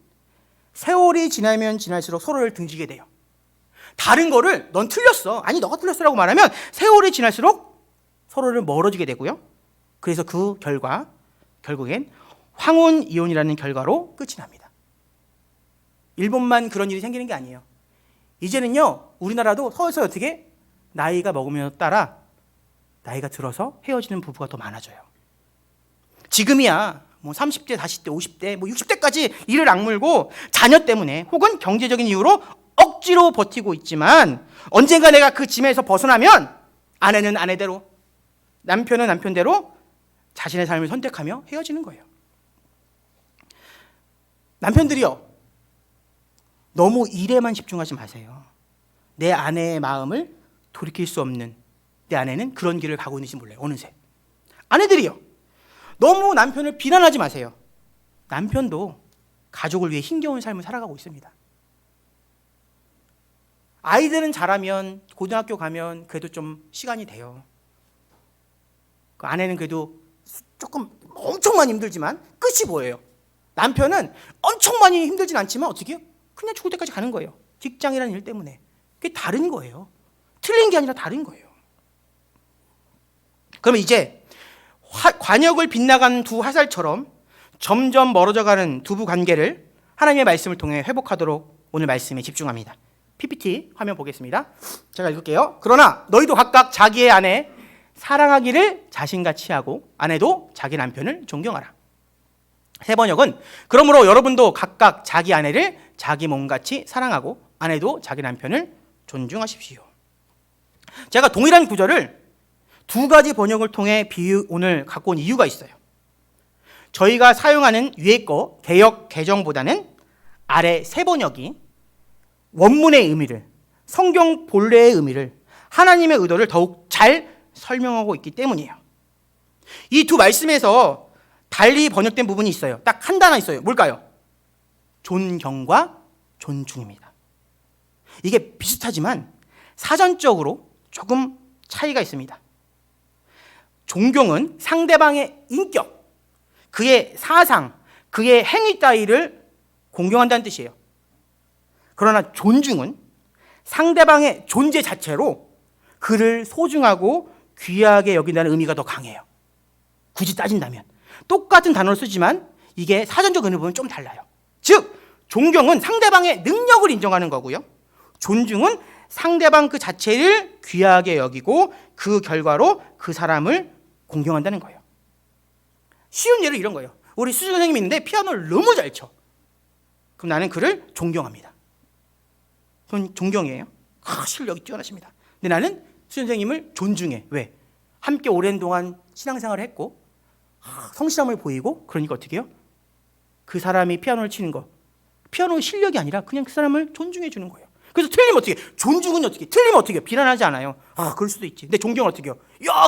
세월이 지나면 지날수록 서로를 등지게 돼요. 다른 거를 넌 틀렸어. 아니 너가 틀렸어라고 말하면 세월이 지날수록 서로를 멀어지게 되고요. 그래서 그 결과 결국엔 황혼이혼이라는 결과로 끝이 납니다. 일본만 그런 일이 생기는 게 아니에요. 이제는요 우리나라도 서서히 어떻게 나이가 먹으면 따라 나이가 들어서 헤어지는 부부가 더 많아져요. 지금이야 30대, 40대, 50대, 60대까지 이를 악물고 자녀 때문에 혹은 경제적인 이유로 억지로 버티고 있지만 언젠가 내가 그 짐에서 벗어나면 아내는 아내대로 남편은 남편대로 자신의 삶을 선택하며 헤어지는 거예요. 남편들이요 너무 일에만 집중하지 마세요. 내 아내의 마음을 돌이킬 수 없는 내 아내는 그런 길을 가고 있는지 몰라요. 어느새 아내들이요 너무 남편을 비난하지 마세요. 남편도 가족을 위해 힘겨운 삶을 살아가고 있습니다. 아이들은 자라면 고등학교 가면 그래도 좀 시간이 돼요. 그 아내는 그래도 조금 엄청 많이 힘들지만 끝이 보여요. 남편은 엄청 많이 힘들진 않지만 어떻게 해요? 그냥 죽을 때까지 가는 거예요. 직장이라는 일 때문에. 그게 다른 거예요. 틀린 게 아니라 다른 거예요. 그러면 이제 관역을 빗나간 두 화살처럼 점점 멀어져가는 두부 관계를 하나님의 말씀을 통해 회복하도록 오늘 말씀에 집중합니다. PPT 화면 보겠습니다. 제가 읽을게요. 그러나 너희도 각각 자기의 아내 사랑하기를 자신같이 하고 아내도 자기 남편을 존경하라. 세 번역은 그러므로 여러분도 각각 자기 아내를 자기 몸같이 사랑하고 아내도 자기 남편을 존중하십시오. 제가 동일한 구절을 두 가지 번역을 통해 오늘 갖고 온 이유가 있어요. 저희가 사용하는 위에 거 개역 개정보다는 아래 세 번역이 원문의 의미를 성경 본래의 의미를 하나님의 의도를 더욱 잘 설명하고 있기 때문이에요. 이 두 말씀에서 달리 번역된 부분이 있어요. 딱 한 단어 있어요. 뭘까요? 존경과 존중입니다. 이게 비슷하지만 사전적으로 조금 차이가 있습니다. 존경은 상대방의 인격, 그의 사상, 그의 행위 따위를 공경한다는 뜻이에요. 그러나 존중은 상대방의 존재 자체로 그를 소중하고 귀하게 여긴다는 의미가 더 강해요. 굳이 따진다면. 똑같은 단어를 쓰지만 이게 사전적 의미는 좀 달라요. 즉, 존경은 상대방의 능력을 인정하는 거고요. 존중은 상대방 그 자체를 귀하게 여기고 그 결과로 그 사람을 공경한다는 거예요. 쉬운 예로 이런 거예요. 우리 수지 선생님이 있는데 피아노를 너무 잘 쳐. 그럼 나는 그를 존경합니다. 그건 존경이에요. 실력이 뛰어나십니다. 근데 나는 수지 선생님을 존중해. 왜? 함께 오랜 동안 신앙생활을 했고 성실함을 보이고, 그러니까 어떻게 해요? 그 사람이 피아노를 치는 거, 피아노의 실력이 아니라 그냥 그 사람을 존중해 주는 거예요. 그래서 틀리면 어떻게 해요? 존중은 어떻게 해요? 틀리면 어떻게 해요? 비난하지 않아요. 그럴 수도 있지. 근데 존경은 어떻게 해요?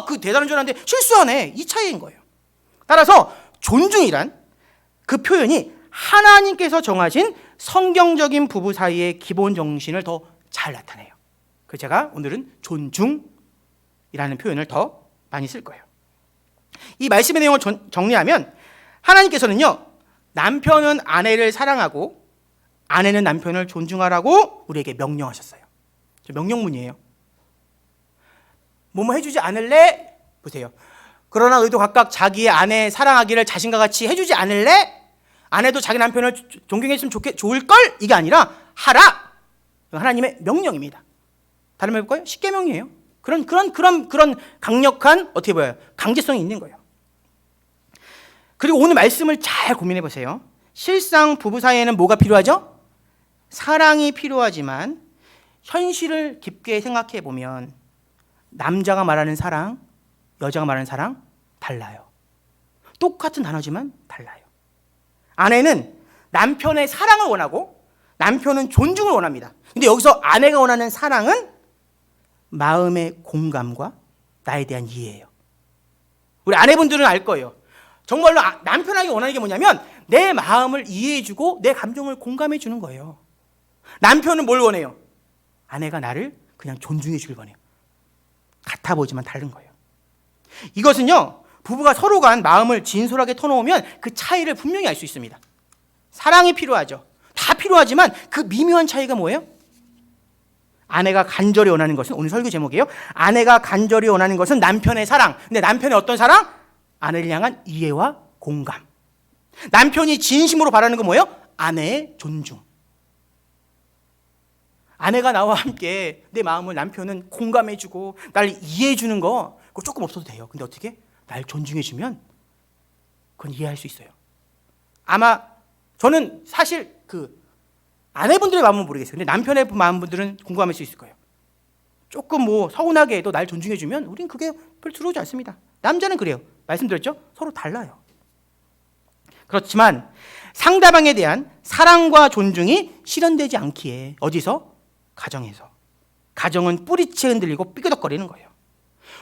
그 대단한 줄 알았는데 실수하네. 이 차이인 거예요. 따라서 존중이란 그 표현이 하나님께서 정하신 성경적인 부부 사이의 기본 정신을 더 잘 나타내요. 그래서 제가 오늘은 존중이라는 표현을 더 많이 쓸 거예요. 이 말씀의 내용을 정리하면 하나님께서는요, 남편은 아내를 사랑하고 아내는 남편을 존중하라고 우리에게 명령하셨어요. 명령문이에요. 뭐뭐 해주지 않을래? 보세요. 그러나 너희도 각각 자기의 아내 사랑하기를 자신과 같이 해주지 않을래? 아내도 자기 남편을 존경했으면 좋을걸? 이게 아니라 하라! 하나님의 명령입니다. 다른 말 해볼까요? 십계명이에요. 그런 강력한 어떻게 보여요? 강제성이 있는 거예요. 그리고 오늘 말씀을 잘 고민해 보세요. 실상 부부 사이에는 뭐가 필요하죠? 사랑이 필요하지만 현실을 깊게 생각해 보면 남자가 말하는 사랑, 여자가 말하는 사랑 달라요. 똑같은 단어지만 달라요. 아내는 남편의 사랑을 원하고 남편은 존중을 원합니다. 근데 여기서 아내가 원하는 사랑은 마음의 공감과 나에 대한 이해예요. 우리 아내분들은 알 거예요. 정말로 남편에게 원하는 게 뭐냐면 내 마음을 이해해주고 내 감정을 공감해주는 거예요. 남편은 뭘 원해요? 아내가 나를 그냥 존중해주길 원해요. 같아 보이지만 다른 거예요. 이것은요, 부부가 서로 간 마음을 진솔하게 터놓으면 그 차이를 분명히 알 수 있습니다. 사랑이 필요하죠. 다 필요하지만 그 미묘한 차이가 뭐예요? 아내가 간절히 원하는 것은, 오늘 설교 제목이에요. 아내가 간절히 원하는 것은 남편의 사랑. 근데 남편의 어떤 사랑? 아내를 향한 이해와 공감. 남편이 진심으로 바라는 건 뭐예요? 아내의 존중. 아내가 나와 함께 내 마음을 남편은 공감해주고 나를 이해해주는 거 그거 조금 없어도 돼요. 근데 어떻게? 날 존중해주면 그건 이해할 수 있어요. 아마 저는 사실 아내분들의 마음은 모르겠어요. 근데 남편의 마음분들은 공감할 수 있을 거예요. 조금 서운하게 해도 날 존중해주면 우린 그게 별 들어오지 않습니다. 남자는 그래요. 말씀드렸죠? 서로 달라요. 그렇지만 상대방에 대한 사랑과 존중이 실현되지 않기에 어디서? 가정에서. 가정은 뿌리채 흔들리고 삐그덕거리는 거예요.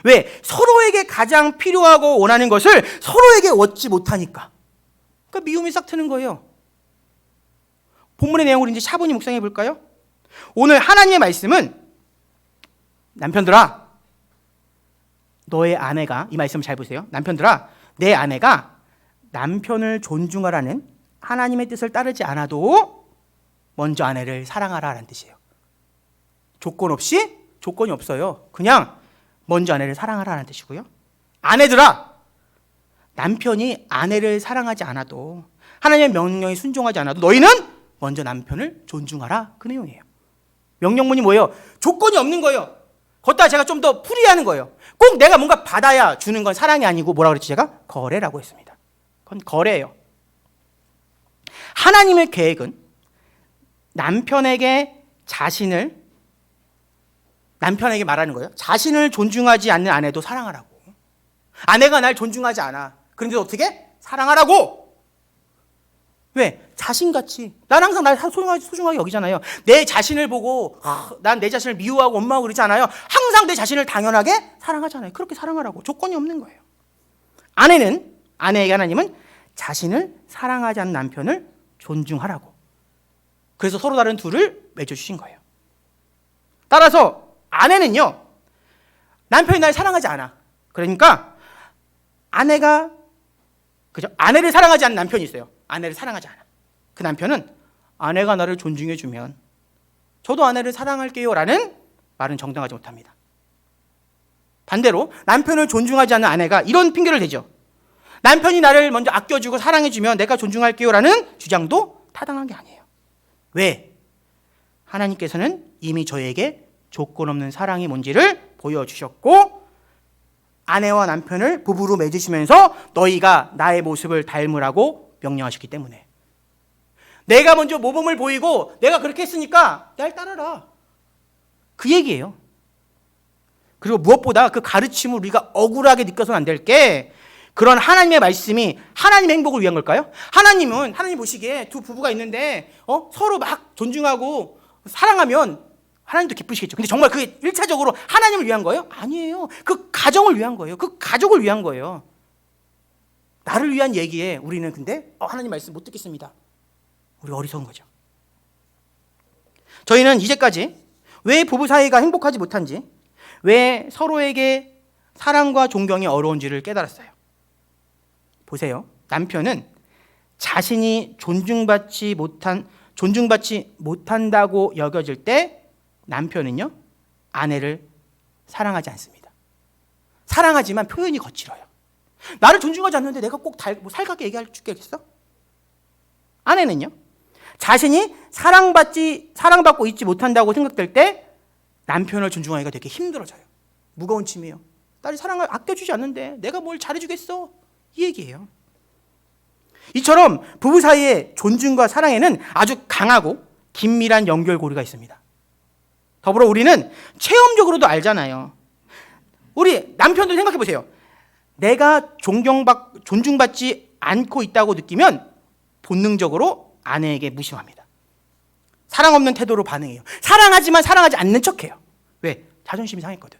왜? 서로에게 가장 필요하고 원하는 것을 서로에게 얻지 못하니까. 그러니까 미움이 싹 트는 거예요. 본문의 내용을 이제 차분히 묵상해 볼까요? 오늘 하나님의 말씀은 남편들아, 너의 아내가, 이 말씀을 잘 보세요. 남편들아, 내 아내가 남편을 존중하라는 하나님의 뜻을 따르지 않아도 먼저 아내를 사랑하라라는 뜻이에요. 조건 없이? 조건이 없어요. 그냥 먼저 아내를 사랑하라는 뜻이고요. 아내들아, 남편이 아내를 사랑하지 않아도, 하나님의 명령에 순종하지 않아도 너희는 먼저 남편을 존중하라, 그 내용이에요. 명령문이 뭐예요? 조건이 없는 거예요. 걷다 제가 좀 더 풀이하는 거예요. 꼭 내가 뭔가 받아야 주는 건 사랑이 아니고 뭐라고 그랬지 제가? 거래라고 했습니다. 그건 거래예요. 하나님의 계획은 남편에게 말하는 거예요. 자신을 존중하지 않는 아내도 사랑하라고. 아내가 날 존중하지 않아. 그런데 어떻게? 사랑하라고. 왜? 자신같이. 난 항상 날 소중하게 여기잖아요. 내 자신을 보고 난 내 자신을 미워하고 원망하고 그러지 않아요. 항상 내 자신을 당연하게 사랑하잖아요. 그렇게 사랑하라고. 조건이 없는 거예요. 아내에게 하나님은 자신을 사랑하지 않는 남편을 존중하라고. 그래서 서로 다른 둘을 맺어주신 거예요. 따라서 아내는요, 남편이 날 사랑하지 않아. 그러니까 아내를 사랑하지 않는 남편이 있어요. 아내를 사랑하지 않아. 그 남편은 아내가 나를 존중해주면 저도 아내를 사랑할게요 라는 말은 정당하지 못합니다. 반대로 남편을 존중하지 않는 아내가 이런 핑계를 대죠. 남편이 나를 먼저 아껴주고 사랑해주면 내가 존중할게요 라는 주장도 타당한 게 아니에요. 왜? 하나님께서는 이미 저에게 조건 없는 사랑이 뭔지를 보여주셨고, 아내와 남편을 부부로 맺으시면서 너희가 나의 모습을 닮으라고 명령하셨기 때문에, 내가 먼저 모범을 보이고 내가 그렇게 했으니까 날 따라라, 그 얘기예요. 그리고 무엇보다 그 가르침을 우리가 억울하게 느껴서는 안 될 게, 그런 하나님의 말씀이 하나님의 행복을 위한 걸까요? 하나님 보시기에 두 부부가 있는데 서로 막 존중하고 사랑하면 하나님도 기쁘시겠죠. 근데 정말 그게 1차적으로 하나님을 위한 거예요? 아니에요. 그 가정을 위한 거예요. 그 가족을 위한 거예요. 나를 위한 얘기에 우리는 근데 하나님 말씀 못 듣겠습니다. 우리 어리석은 거죠. 저희는 이제까지 왜 부부 사이가 행복하지 못한지, 왜 서로에게 사랑과 존경이 어려운지를 깨달았어요. 보세요. 남편은 자신이 존중받지 못한다고 여겨질 때 남편은요, 아내를 사랑하지 않습니다. 사랑하지만 표현이 거칠어요. 나를 존중하지 않는데 내가 꼭 살갑게 얘기할 줄 있겠어? 아내는요, 자신이 사랑받고 있지 못한다고 생각될 때 남편을 존중하기가 되게 힘들어져요. 무거운 짐이에요. 딸이 사랑을 아껴주지 않는데 내가 뭘 잘해주겠어? 이 얘기예요. 이처럼 부부 사이의 존중과 사랑에는 아주 강하고 긴밀한 연결고리가 있습니다. 더불어 우리는 체험적으로도 알잖아요. 우리 남편들 생각해 보세요. 내가 존중받지 않고 있다고 느끼면 본능적으로 아내에게 무심합니다. 사랑 없는 태도로 반응해요. 사랑하지만 사랑하지 않는 척해요. 왜? 자존심이 상했거든.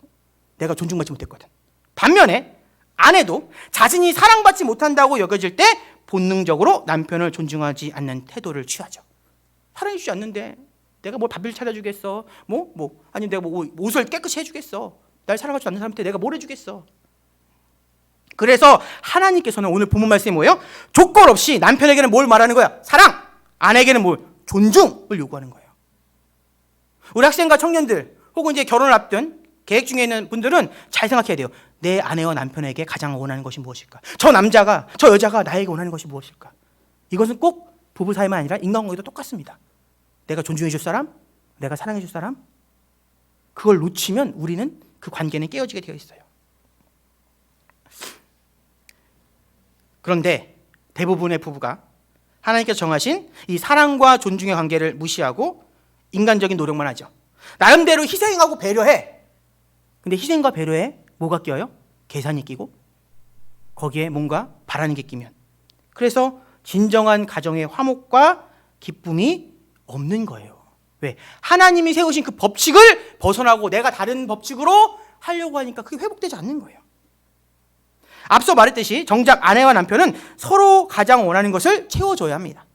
내가 존중받지 못했거든. 반면에 아내도 자신이 사랑받지 못한다고 여겨질 때 본능적으로 남편을 존중하지 않는 태도를 취하죠. 사랑해주지 않는데 내가 뭘 밥을 차려주겠어? 아니 내가 옷을 깨끗이 해주겠어? 날 사랑하지 않는 사람한테 내가 뭘 해주겠어? 그래서 하나님께서는 오늘 본문 말씀이 뭐예요? 조건 없이 남편에게는 뭘 말하는 거야? 사랑! 아내에게는 뭘? 존중을 요구하는 거예요. 우리 학생과 청년들 혹은 이제 결혼을 앞둔 계획 중에 있는 분들은 잘 생각해야 돼요. 내 아내와 남편에게 가장 원하는 것이 무엇일까? 저 여자가 나에게 원하는 것이 무엇일까? 이것은 꼭 부부 사이만 아니라 인간관계도 똑같습니다. 내가 존중해 줄 사람, 내가 사랑해 줄 사람, 그걸 놓치면 우리는 그 관계는 깨어지게 되어 있어요. 그런데 대부분의 부부가 하나님께서 정하신 이 사랑과 존중의 관계를 무시하고 인간적인 노력만 하죠. 나름대로 희생하고 배려해. 근데 희생과 배려에 뭐가 껴요? 계산이 끼고 거기에 뭔가 바라는 게 끼면, 그래서 진정한 가정의 화목과 기쁨이 없는 거예요. 왜? 하나님이 세우신 그 법칙을 벗어나고 내가 다른 법칙으로 하려고 하니까 그게 회복되지 않는 거예요. 앞서 말했듯이 정작 아내와 남편은 서로 가장 원하는 것을 채워줘야 합니다.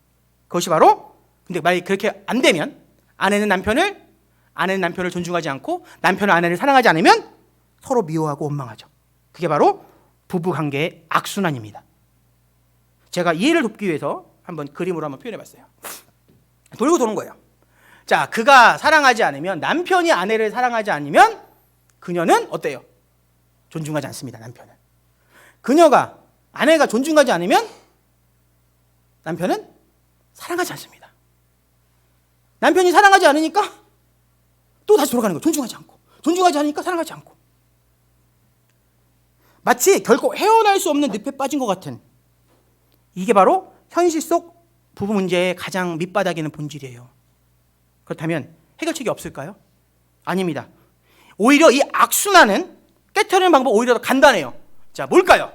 그것이 바로, 근데 만약에 그렇게 안 되면 아내는 남편을 존중하지 않고 남편은 아내를 사랑하지 않으면 서로 미워하고 원망하죠. 그게 바로 부부관계의 악순환입니다. 제가 이해를 돕기 위해서 한번 그림으로 한번 표현해봤어요. 돌고 도는 거예요. 자, 그가 사랑하지 않으면, 남편이 아내를 사랑하지 않으면 그녀는 어때요? 존중하지 않습니다. 남편은. 아내가 존중하지 않으면 남편은 사랑하지 않습니다. 남편이 사랑하지 않으니까 또 다시 돌아가는 거예요. 존중하지 않으니까 사랑하지 않고. 마치 결코 헤어날 수 없는 늪에 빠진 것 같은, 이게 바로 현실 속 부부 문제의 가장 밑바닥에는 본질이에요. 그렇다면 해결책이 없을까요? 아닙니다. 오히려 이 악순환은 깨트리는 방법 오히려 더 간단해요. 자, 뭘까요?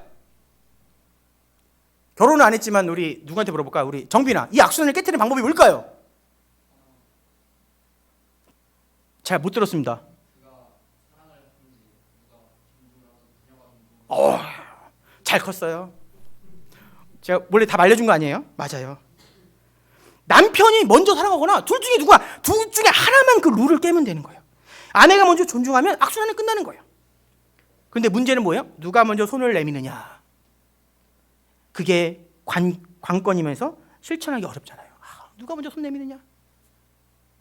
결혼을 안 했지만 우리 누구한테 물어볼까요? 우리 정빈아, 이 악순환을 깨트리는 방법이 뭘까요? 잘 못 들었습니다. 잘 컸어요. 제가 원래 다 말려준 거 아니에요? 맞아요. 남편이 먼저 사랑하거나 둘 중에 하나만 그 룰을 깨면 되는 거예요. 아내가 먼저 존중하면 악순환은 끝나는 거예요. 그런데 문제는 뭐예요? 누가 먼저 손을 내미느냐. 그게 관건이면서 실천하기 어렵잖아요. 누가 먼저 손 내미느냐?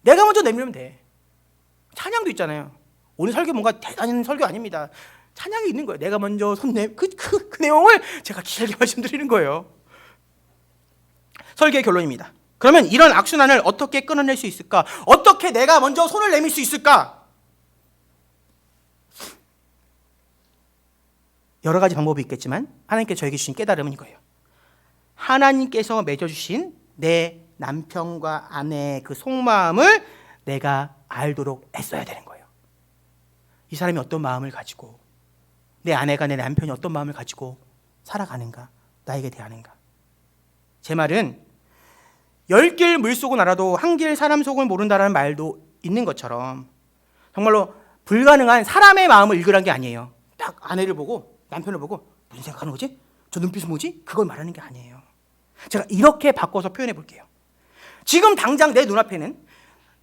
내가 먼저 내밀면 돼. 찬양도 있잖아요. 오늘 설교 뭔가 대단한 설교 아닙니다. 찬양이 있는 거예요. 내가 먼저 그 내용을 제가 길게 말씀드리는 거예요. 설교의 결론입니다. 그러면 이런 악순환을 어떻게 끊어낼 수 있을까? 어떻게 내가 먼저 손을 내밀 수 있을까? 여러 가지 방법이 있겠지만 하나님께 저에게 주신 깨달음은 이거예요. 하나님께서 맺어주신 내 남편과 아내의 그 속마음을 내가 알도록 애써야 되는 거예요. 이 사람이 어떤 마음을 가지고, 내 아내가 내 남편이 어떤 마음을 가지고 살아가는가, 나에게 대하는가. 제 말은 10길 물속은 알아도 한 길 사람 속을 모른다라는 말도 있는 것처럼 정말로 불가능한 사람의 마음을 읽으라는 게 아니에요. 딱 아내를 보고 남편을 보고 무슨 생각하는 거지? 저 눈빛은 뭐지? 그걸 말하는 게 아니에요. 제가 이렇게 바꿔서 표현해 볼게요. 지금 당장 내 눈앞에는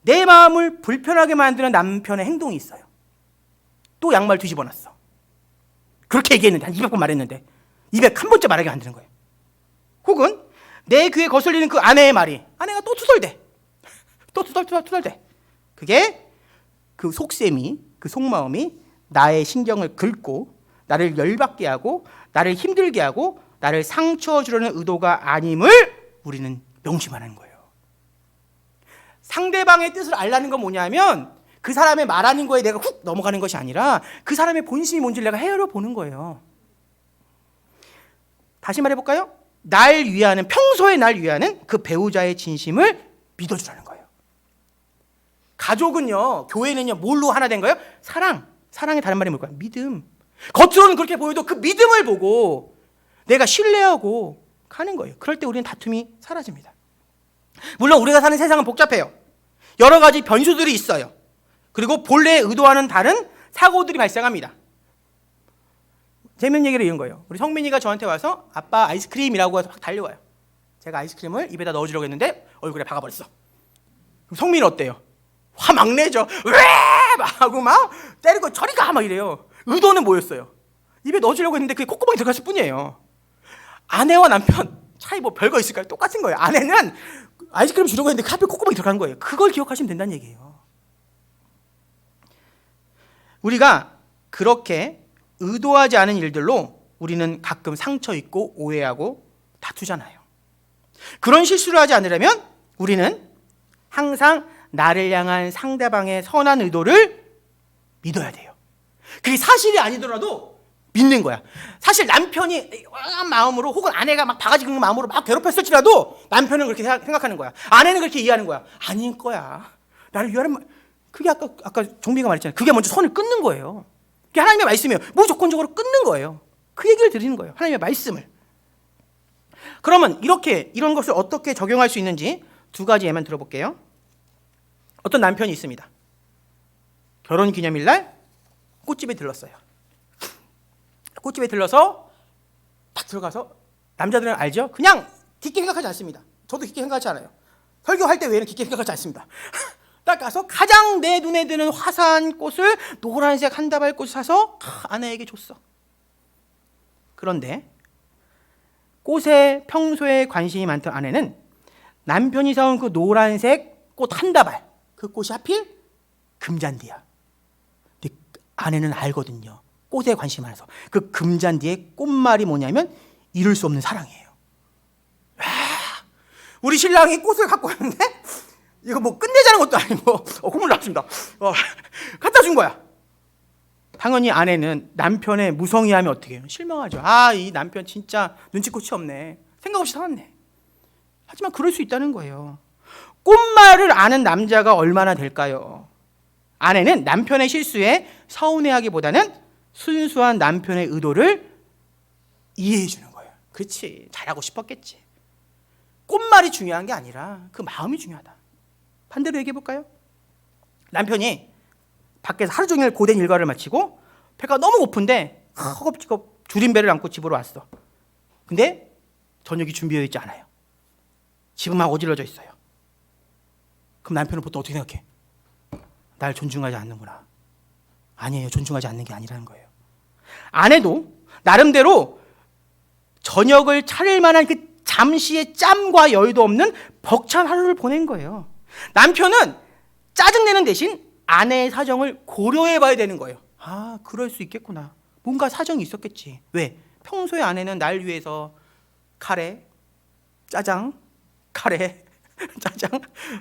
내 마음을 불편하게 만드는 남편의 행동이 있어요. 또 양말 뒤집어 놨어. 그렇게 얘기했는데 한 200번 말했는데 201번째 말하게 만드는 거예요. 혹은 내 귀에 거슬리는 그 아내의 말이, 아내가 또 투덜대. 또 투덜대. 그게 그 속셈이, 그 속마음이 나의 신경을 긁고 나를 열받게 하고 나를 힘들게 하고 나를 상처 주려는 의도가 아님을 우리는 명심하는 거예요. 상대방의 뜻을 알라는 건 뭐냐면 그 사람의 말하는 거에 내가 훅 넘어가는 것이 아니라 그 사람의 본심이 뭔지를 내가 헤아려 보는 거예요. 다시 말해볼까요? 날 위하는, 평소에 날 위하는 그 배우자의 진심을 믿어주라는 거예요. 가족은요, 교회는요, 뭘로 하나 된 거예요? 사랑의 다른 말이 뭘까요? 믿음. 겉으로는 그렇게 보여도 그 믿음을 보고 내가 신뢰하고 가는 거예요. 그럴 때 우리는 다툼이 사라집니다. 물론 우리가 사는 세상은 복잡해요. 여러 가지 변수들이 있어요. 그리고 본래 의도와는 다른 사고들이 발생합니다. 재밌는 얘기를 이런 거예요. 우리 성민이가 저한테 와서 아빠 아이스크림이라고 해서 막 달려와요. 제가 아이스크림을 입에다 넣어주려고 했는데 얼굴에 박아버렸어. 그럼 성민이는 어때요? 화 막 내죠. 왜! 막 하고 막 때리고 저리 가! 막 이래요. 의도는 뭐였어요? 입에 넣어주려고 했는데 그게 콧구멍에 들어갔을 뿐이에요. 아내와 남편 차이 뭐 별거 있을까요? 똑같은 거예요. 아내는 아이스크림 주려고 했는데 그 앞에 콧구멍이 들어간 거예요. 그걸 기억하시면 된다는 얘기예요. 우리가 그렇게 의도하지 않은 일들로 우리는 가끔 상처 입고 오해하고 다투잖아요. 그런 실수를 하지 않으려면 우리는 항상 나를 향한 상대방의 선한 의도를 믿어야 돼요. 그게 사실이 아니더라도 믿는 거야. 사실 남편이 왕한 마음으로 혹은 아내가 막 바가지 긁는 마음으로 막 괴롭혔을지라도 남편은 그렇게 생각하는 거야. 아내는 그렇게 이해하는 거야. 아닌 거야. 나를 위하는 말. 그게 아까 종비가 말했잖아요. 그게 먼저 선을 끊는 거예요. 그게 하나님의 말씀이에요. 무조건적으로 끊는 거예요. 그 얘기를 드리는 거예요. 하나님의 말씀을. 그러면 이런 것을 어떻게 적용할 수 있는지 두 가지 예만 들어볼게요. 어떤 남편이 있습니다. 결혼 기념일날 꽃집에 들렀어요. 꽃집에 들러서 딱 들어가서, 남자들은 알죠? 그냥 깊게 생각하지 않습니다. 저도 깊게 생각하지 않아요. 설교할 때 외에는 깊게 생각하지 않습니다. 딱 가서 가장 내 눈에 드는 화사한 꽃을, 노란색 한 다발 꽃을 사서 아내에게 줬어. 그런데 꽃에 평소에 관심이 많던 아내는 남편이 사온 그 노란색 꽃 한 다발, 그 꽃이 하필 금잔디야. 근데 아내는 알거든요. 꽃에 관심이 많아서. 그 금잔디의 꽃말이 뭐냐면 이룰 수 없는 사랑이에요. 와, 우리 신랑이 꽃을 갖고 왔는데 이거 뭐 끝내자는 것도 아니고 콧물 났습니다. 갖다 준 거야. 당연히 아내는 남편의 무성의하면 어떻게 해요? 실망하죠. 이 남편 진짜 눈치코치 없네. 생각 없이 사왔네. 하지만 그럴 수 있다는 거예요. 꽃말을 아는 남자가 얼마나 될까요? 아내는 남편의 실수에 서운해하기보다는 순수한 남편의 의도를 이해해 주는 거예요. 그렇지, 잘하고 싶었겠지. 꽃말이 중요한 게 아니라 그 마음이 중요하다. 반대로 얘기해 볼까요? 남편이 밖에서 하루 종일 고된 일과를 마치고 배가 너무 고픈데 허겁지겁 줄인 배를 안고 집으로 왔어. 근데 저녁이 준비되어 있지 않아요. 집은 막 어질러져 있어요. 그럼 남편은 보통 어떻게 생각해? 날 존중하지 않는구나. 아니에요. 존중하지 않는 게 아니라는 거예요. 아내도 나름대로 저녁을 차릴 만한 그 잠시의 짬과 여유도 없는 벅찬 하루를 보낸 거예요. 남편은 짜증내는 대신 아내의 사정을 고려해 봐야 되는 거예요. 그럴 수 있겠구나. 뭔가 사정이 있었겠지. 왜? 평소에 아내는 날 위해서 카레, 짜장, 카레, 짜장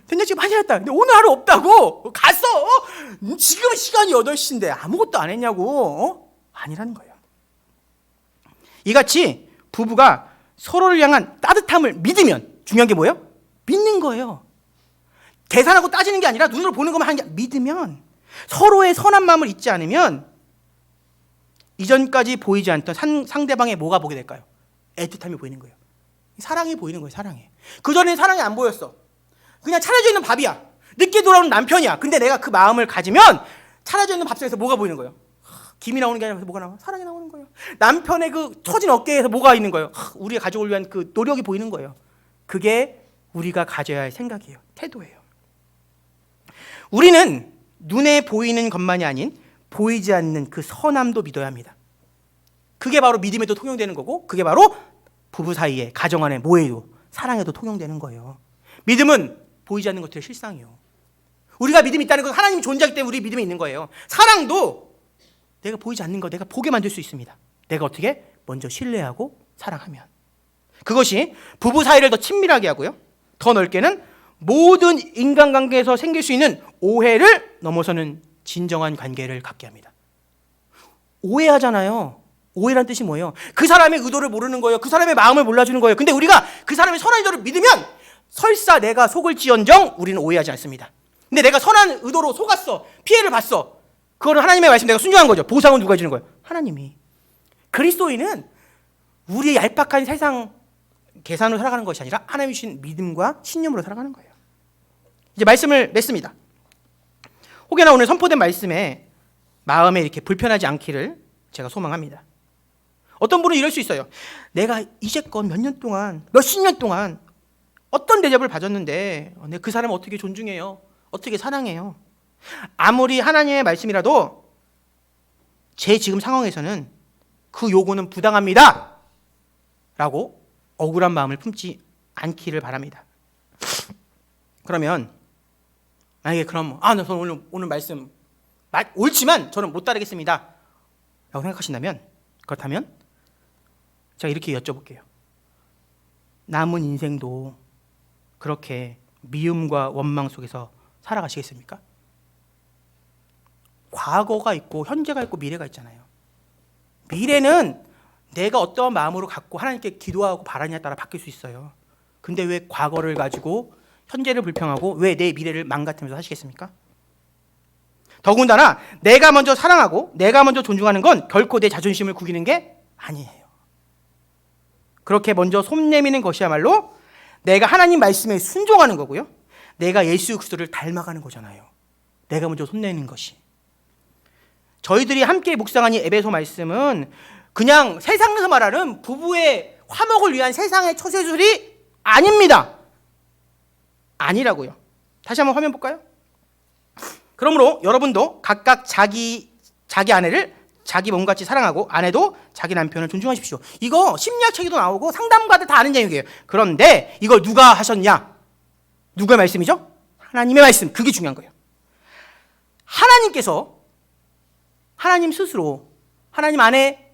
된장찌개 많이 했다. 근데 오늘 하루 없다고 갔어. 지금 시간이 8시인데 아무것도 안 했냐고. 아니라는 거예요. 이같이 부부가 서로를 향한 따뜻함을 믿으면, 중요한 게 뭐예요? 믿는 거예요. 계산하고 따지는 게 아니라 눈으로 보는 것만 하는 게 아니라 믿으면, 서로의 선한 마음을 잊지 않으면 이전까지 보이지 않던 상대방의 뭐가 보게 될까요? 애틋함이 보이는 거예요. 사랑이 보이는 거예요. 사랑이. 그전에는 사랑이 안 보였어. 그냥 차려져 있는 밥이야. 늦게 돌아오는 남편이야. 근데 내가 그 마음을 가지면 차려져 있는 밥상에서 뭐가 보이는 거예요? 김이 나오는 게 아니라 뭐가 나와? 사랑이 나오는 거예요. 남편의 그 처진 어깨에서 뭐가 있는 거예요? 우리의 가족을 위한 그 노력이 보이는 거예요. 그게 우리가 가져야 할 생각이에요. 태도예요. 우리는 눈에 보이는 것만이 아닌 보이지 않는 그 선함도 믿어야 합니다. 그게 바로 믿음에도 통용되는 거고, 그게 바로 부부 사이에, 가정 안에, 뭐에도, 사랑에도 통용되는 거예요. 믿음은 보이지 않는 것들의 실상이요. 우리가 믿음이 있다는 건 하나님이 존재하기 때문에 우리 믿음이 있는 거예요. 사랑도 내가 보이지 않는 거 내가 보게 만들 수 있습니다. 내가 어떻게? 먼저 신뢰하고 사랑하면. 그것이 부부 사이를 더 친밀하게 하고요. 더 넓게는 모든 인간관계에서 생길 수 있는 오해를 넘어서는 진정한 관계를 갖게 합니다. 오해하잖아요. 오해란 뜻이 뭐예요? 그 사람의 의도를 모르는 거예요. 그 사람의 마음을 몰라주는 거예요. 근데 우리가 그 사람의 선한 의도를 믿으면 설사 내가 속을지언정 우리는 오해하지 않습니다. 근데 내가 선한 의도로 속았어. 피해를 봤어. 그거는 하나님의 말씀 내가 순종한 거죠. 보상은 누가 해주는 거예요? 하나님이. 그리스도인은 우리의 얄팍한 세상 계산으로 살아가는 것이 아니라 하나님이 주신 믿음과 신념으로 살아가는 거예요. 이제 말씀을 맺습니다. 혹여나 오늘 선포된 말씀에 마음에 이렇게 불편하지 않기를 제가 소망합니다. 어떤 분은 이럴 수 있어요. 내가 이제껏 몇 년 동안, 몇십 년 동안 어떤 대접을 받았는데 내가 그 사람을 어떻게 존중해요? 어떻게 사랑해요? 아무리 하나님의 말씀이라도 제 지금 상황에서는 그 요구는 부당합니다 라고 억울한 마음을 품지 않기를 바랍니다. 그러면 만약에 그럼 저는 오늘 말씀 옳지만 저는 못 따르겠습니다 라고 생각하신다면, 그렇다면 제가 이렇게 여쭤볼게요. 남은 인생도 그렇게 미움과 원망 속에서 살아가시겠습니까? 과거가 있고 현재가 있고 미래가 있잖아요. 미래는 내가 어떠한 마음으로 갖고 하나님께 기도하고 바라냐에 따라 바뀔 수 있어요. 근데 왜 과거를 가지고 현재를 불평하고 왜 내 미래를 망가뜨리면서 사시겠습니까? 더군다나 내가 먼저 사랑하고 내가 먼저 존중하는 건 결코 내 자존심을 구기는 게 아니에요. 그렇게 먼저 손 내미는 것이야말로 내가 하나님 말씀에 순종하는 거고요. 내가 예수 그리스도를 닮아가는 거잖아요. 내가 먼저 손 내는 것이. 저희들이 함께 묵상한 이 에베소 말씀은 그냥 세상에서 말하는 부부의 화목을 위한 세상의 처세술이 아닙니다. 아니라고요. 다시 한번 화면 볼까요? 그러므로 여러분도 각각 자기 아내를 자기 몸같이 사랑하고 아내도 자기 남편을 존중하십시오. 이거 심리학책에도 나오고 상담가들 다 아는 내용이에요. 그런데 이걸 누가 하셨냐? 누구의 말씀이죠? 하나님의 말씀. 그게 중요한 거예요. 하나님께서 하나님 스스로 하나님 안에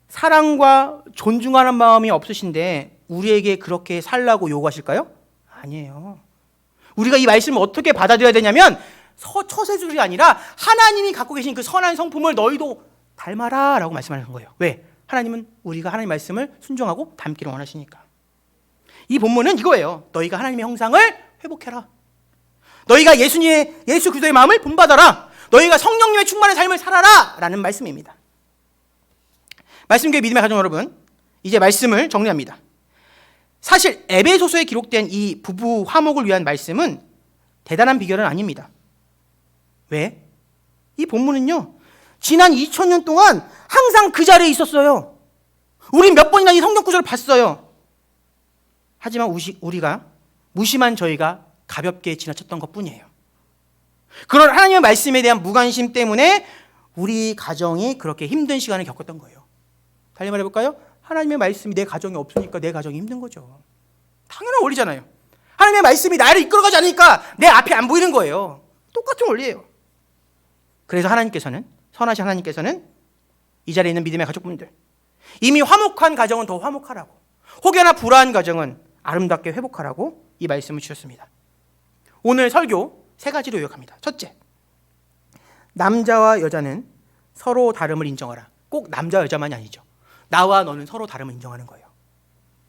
사랑과 존중하는 마음이 없으신데 우리에게 그렇게 살라고 요구하실까요? 아니에요. 우리가 이 말씀을 어떻게 받아들여야 되냐면 처세술이 아니라 하나님이 갖고 계신 그 선한 성품을 너희도 닮아라 라고 말씀하는 거예요. 왜? 하나님은 우리가 하나님 말씀을 순종하고 닮기를 원하시니까. 이 본문은 이거예요. 너희가 하나님의 형상을 회복해라. 너희가 예수 그리스도의 마음을 본받아라. 너희가 성령님의 충만한 삶을 살아라 라는 말씀입니다. 말씀교회 믿음의 가정 여러분, 이제 말씀을 정리합니다. 사실 에베소서에 기록된 이 부부 화목을 위한 말씀은 대단한 비결은 아닙니다. 왜? 이 본문은요, 지난 2000년 동안 항상 그 자리에 있었어요. 우린 몇 번이나 이 성경 구절을 봤어요. 하지만 우리가 무심한 저희가 가볍게 지나쳤던 것뿐이에요. 그런 하나님의 말씀에 대한 무관심 때문에 우리 가정이 그렇게 힘든 시간을 겪었던 거예요. 달리 말해볼까요? 하나님의 말씀이 내 가정에 없으니까 내 가정이 힘든 거죠. 당연한 원리잖아요. 하나님의 말씀이 나를 이끌어가지 않으니까 내 앞에 안 보이는 거예요. 똑같은 원리예요. 그래서 하나님께서는, 선하신 하나님께서는 이 자리에 있는 믿음의 가족분들, 이미 화목한 가정은 더 화목하라고, 혹여나 불화한 가정은 아름답게 회복하라고 이 말씀을 주셨습니다. 오늘 설교 3가지로 요약합니다. 첫째, 남자와 여자는 서로 다름을 인정하라. 꼭 남자 여자만이 아니죠. 나와 너는 서로 다름을 인정하는 거예요.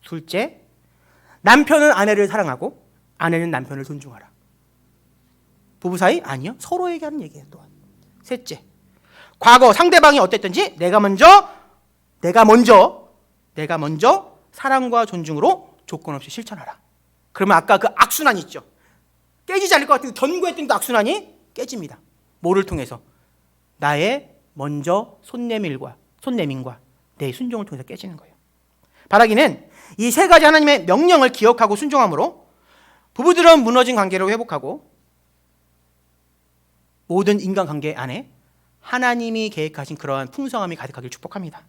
둘째, 남편은 아내를 사랑하고 아내는 남편을 존중하라. 부부 사이? 아니요. 서로에게 하는 얘기예요. 또한. 셋째, 과거 상대방이 어땠든지 내가 먼저 사랑과 존중으로 조건 없이 실천하라. 그러면 아까 그 악순환 있죠. 깨지지 않을 것 같은데 견고했던 그 악순환이 깨집니다. 뭐를 통해서? 나의 먼저 손내민과 내 순종을 통해서 깨지는 거예요. 바라기는 이 세 가지 하나님의 명령을 기억하고 순종함으로 부부들은 무너진 관계를 회복하고 모든 인간관계 안에 하나님이 계획하신 그러한 풍성함이 가득하길 축복합니다.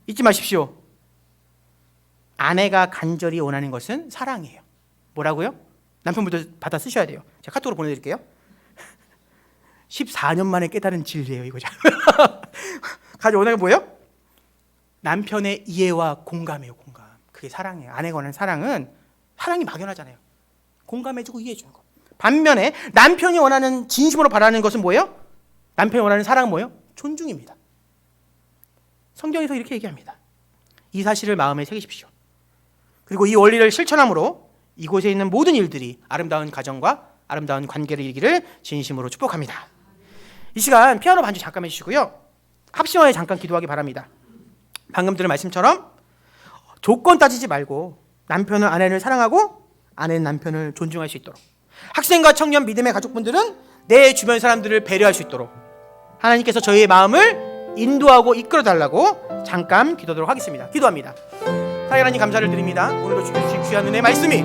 잊지 마십시오. 아내가 간절히 원하는 것은 사랑이에요. 뭐라고요? 남편분들 받아 쓰셔야 돼요. 제가 카톡으로 보내드릴게요. 14년 만에 깨달은 진리예요. 이거. 가장 원하는 게 뭐예요? 남편의 이해와 공감이에요. 공감. 그게 사랑이에요. 아내가 원하는 사랑은 사랑이 막연하잖아요. 공감해주고 이해해주는 거. 반면에 남편이 원하는 진심으로 바라는 것은 뭐예요? 남편이 원하는 사랑은 뭐예요? 존중입니다. 성경에서 이렇게 얘기합니다. 이 사실을 마음에 새기십시오. 그리고 이 원리를 실천함으로 이곳에 있는 모든 일들이 아름다운 가정과 아름다운 관계를 이루기를 진심으로 축복합니다. 이 시간 피아노 반주 잠깐 해주시고요. 합심하에 잠깐 기도하기 바랍니다. 방금 들은 말씀처럼 조건 따지지 말고 남편은 아내를 사랑하고 아내는 남편을 존중할 수 있도록, 학생과 청년 믿음의 가족분들은 내 주변 사람들을 배려할 수 있도록 하나님께서 저희의 마음을 인도하고 이끌어달라고 잠깐 기도하도록 하겠습니다. 기도합니다. 사랑하는 하나님 감사를 드립니다. 오늘도 주신 귀한 은혜의 말씀이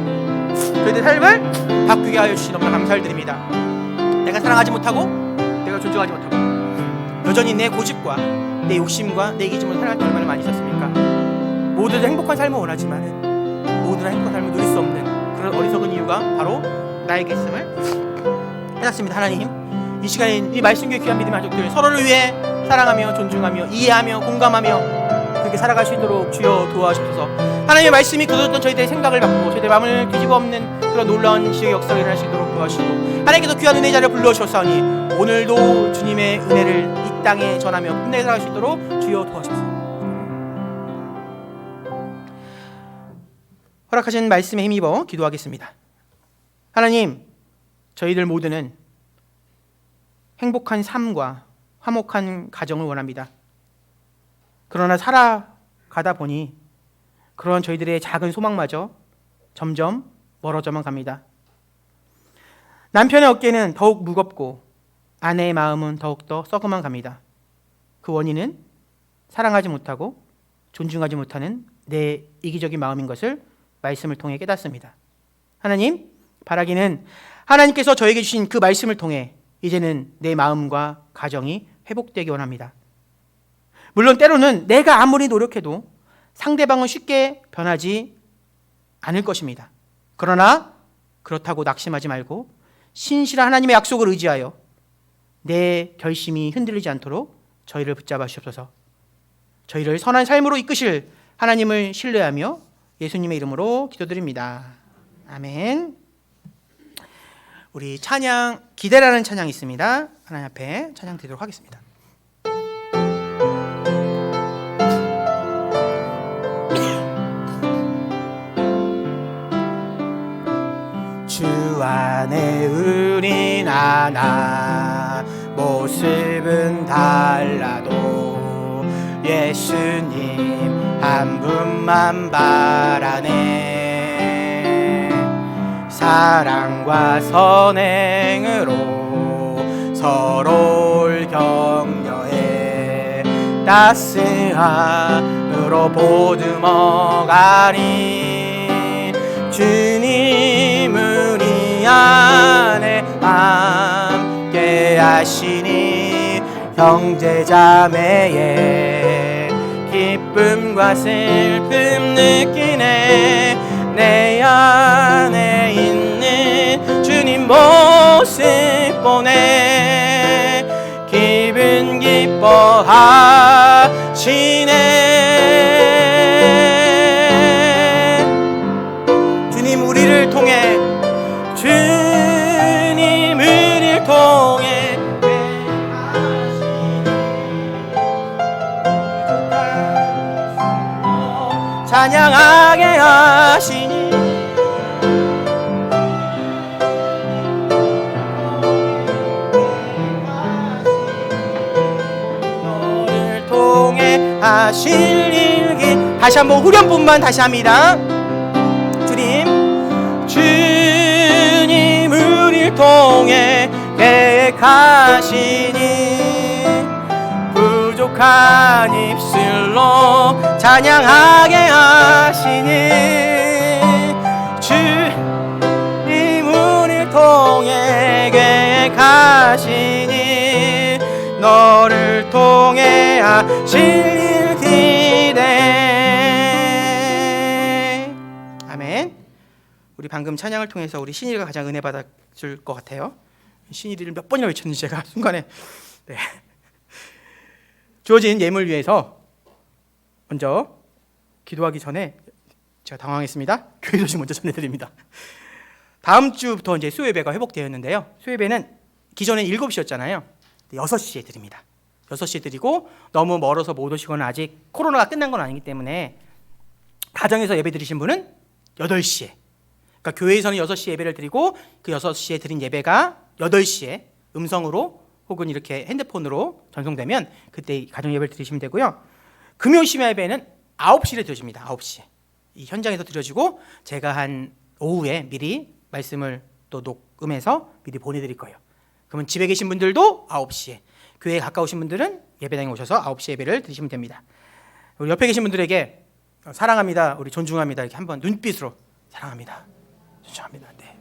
저희들의 삶을 바꾸게 하여 주신 너무나 감사를 드립니다. 내가 사랑하지 못하고 내가 존중하지 못하고 여전히 내 고집과 내 욕심과 내 이기심으로 살아갈 때 얼마나 많이 있었습니까? 모두들 행복한 삶을 원하지만 모두는 행복한 삶을 누릴 수 없는 그런 어리석은 이유가 바로 나에게 있음을 깨닫습니다. 하나님, 이 시간에 이 말씀교회 귀한 믿음의 가족들 서로를 위해 사랑하며 존중하며 이해하며 공감하며 그렇게 살아갈 수 있도록 주여 도와주셔서 하나님의 말씀이 굳어졌던 저희들의 생각을 바꾸고 저희들의 마음을 뒤집어 엎는 그런 놀라운 지혜의 역사가 일어날 수 있도록 도와주시고 하나님께서 귀한 은혜의 자리에 불러주셨사오니 오늘도 주님의 은혜를 이 땅에 전하며 끝내게 살아갈 수 있도록 주여 도와주셔서 허락하신 말씀에 힘입어 기도하겠습니다. 하나님, 저희들 모두는 행복한 삶과 화목한 가정을 원합니다. 그러나 살아가다 보니 그런 저희들의 작은 소망마저 점점 멀어져만 갑니다. 남편의 어깨는 더욱 무겁고 아내의 마음은 더욱더 썩어만 갑니다. 그 원인은 사랑하지 못하고 존중하지 못하는 내 이기적인 마음인 것을 말씀을 통해 깨닫습니다. 하나님, 바라기는 하나님께서 저에게 주신 그 말씀을 통해 이제는 내 마음과 가정이 회복되기 원합니다. 물론 때로는 내가 아무리 노력해도 상대방은 쉽게 변하지 않을 것입니다. 그러나 그렇다고 낙심하지 말고 신실한 하나님의 약속을 의지하여 내 결심이 흔들리지 않도록 저희를 붙잡아 주옵소서. 저희를 선한 삶으로 이끄실 하나님을 신뢰하며 예수님의 이름으로 기도드립니다. 아멘. 우리 찬양, 기대라는 찬양이 있습니다. 하나님 앞에 찬양 드리도록 하겠습니다. 주 안에 우린 하나, 모습은 달라도 예수님 한 분만 바라네. 사랑과 선행으로 서로를 격려해 따스함으로 보듬어가리. 주님 우리 안에 함께 하시니 형제자매의 기쁨과 슬픔 느끼네. 내 안에 있는 주님 모습 보내 기분 기뻐하시네. 주님 우리를 통해 주님 우리를 통해 찬양하게 하시니 너를 통해 하실 일기. 다시 한번 후렴분만 다시 합니다. 주님 우리를 통해 계획하시니 부족한 입술로 찬양하게 하시니 주님 우리를 통해 계획하시니 너를 통해 하실 일 기대. 아멘. 우리 방금 찬양을 통해서 우리 신일이가 가장 은혜 받았을 것 같아요. 신일이를 몇 번이나 외쳤는지 제가 순간에 주어진 예물 위해서 먼저 기도하기 전에 제가 당황했습니다. 교회 소식 먼저 전해드립니다. 다음 주부터 이제 수요예배가 회복되었는데요. 수요예배는 기존엔 7시였잖아요. 6시에 드립니다. 6시에 드리고 너무 멀어서 못 오시거나 아직 코로나가 끝난 건 아니기 때문에 가정에서 예배 드리신 분은 8시에, 그러니까 교회에서는 6시에 예배를 드리고 그 6시에 드린 예배가 8시에 음성으로 혹은 이렇게 핸드폰으로 전송되면 그때 가정 예배를 드리시면 되고요. 금요 심야 예배는 9시에 드려집니다. 9시에 이 현장에서 드려지고 제가 한 오후에 미리 말씀을 또 녹음해서 미리 보내드릴 거예요. 그러면 집에 계신 분들도 9시에, 교회에 가까우신 분들은 예배당에 오셔서 9시 예배를 드리시면 됩니다. 우리 옆에 계신 분들에게 사랑합니다, 우리 존중합니다 이렇게 한번 눈빛으로 사랑합니다, 존중합니다. 네.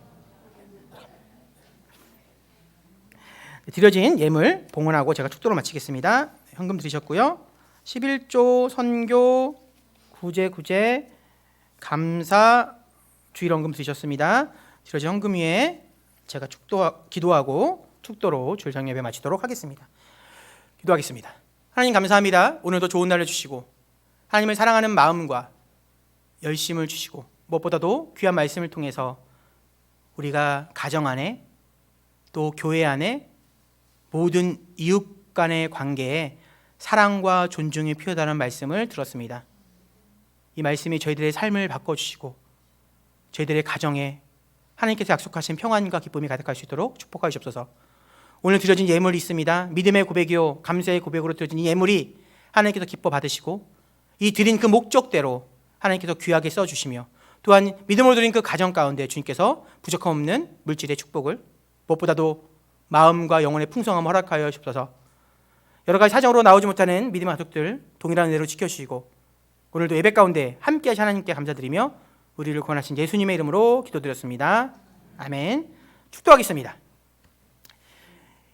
드려진 예물 봉헌하고 제가 축도로 마치겠습니다. 현금 드리셨고요. 11조 선교 구제 감사 주일헌금 드리셨습니다. 드려진 헌금 위에 제가 기도하고 축도로 주일 정예배 마치도록 하겠습니다. 기도하겠습니다. 하나님 감사합니다. 오늘도 좋은 날을 주시고 하나님을 사랑하는 마음과 열심을 주시고 무엇보다도 귀한 말씀을 통해서 우리가 가정 안에 또 교회 안에 모든 이웃 간의 관계에 사랑과 존중이 필요하다는 말씀을 들었습니다. 이 말씀이 저희들의 삶을 바꿔주시고 저희들의 가정에 하나님께서 약속하신 평안과 기쁨이 가득할 수 있도록 축복하여 주옵소서. 오늘 드려진 예물이 있습니다. 믿음의 고백이요 감사의 고백으로 드려진 이 예물이 하나님께서 기뻐 받으시고 이 드린 그 목적대로 하나님께서 귀하게 써주시며 또한 믿음으로 드린 그 가정 가운데 주님께서 부족함 없는 물질의 축복을 무엇보다도 마음과 영혼의 풍성함을 허락하여 주옵소서. 여러 가지 사정으로 나오지 못하는 믿음의 가족들 동일한 은혜로 지켜주시고 오늘도 예배 가운데 함께 하신 하나님께 감사드리며 우리를 구원하신 예수님의 이름으로 기도드렸습니다. 아멘. 축도하겠습니다.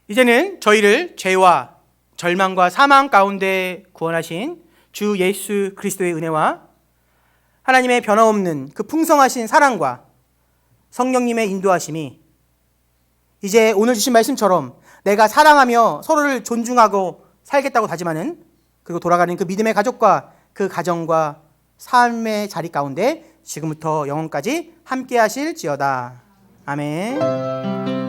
이제는 저희를 죄와 절망과 사망 가운데 구원하신 주 예수 그리스도의 은혜와 하나님의 변함없는 그 풍성하신 사랑과 성령님의 인도하심이 이제 오늘 주신 말씀처럼 내가 사랑하며 서로를 존중하고 살겠다고 다짐하는 그리고 돌아가는 그 믿음의 가족과 그 가정과 삶의 자리 가운데 지금부터 영원까지 함께 하실지어다. 아멘.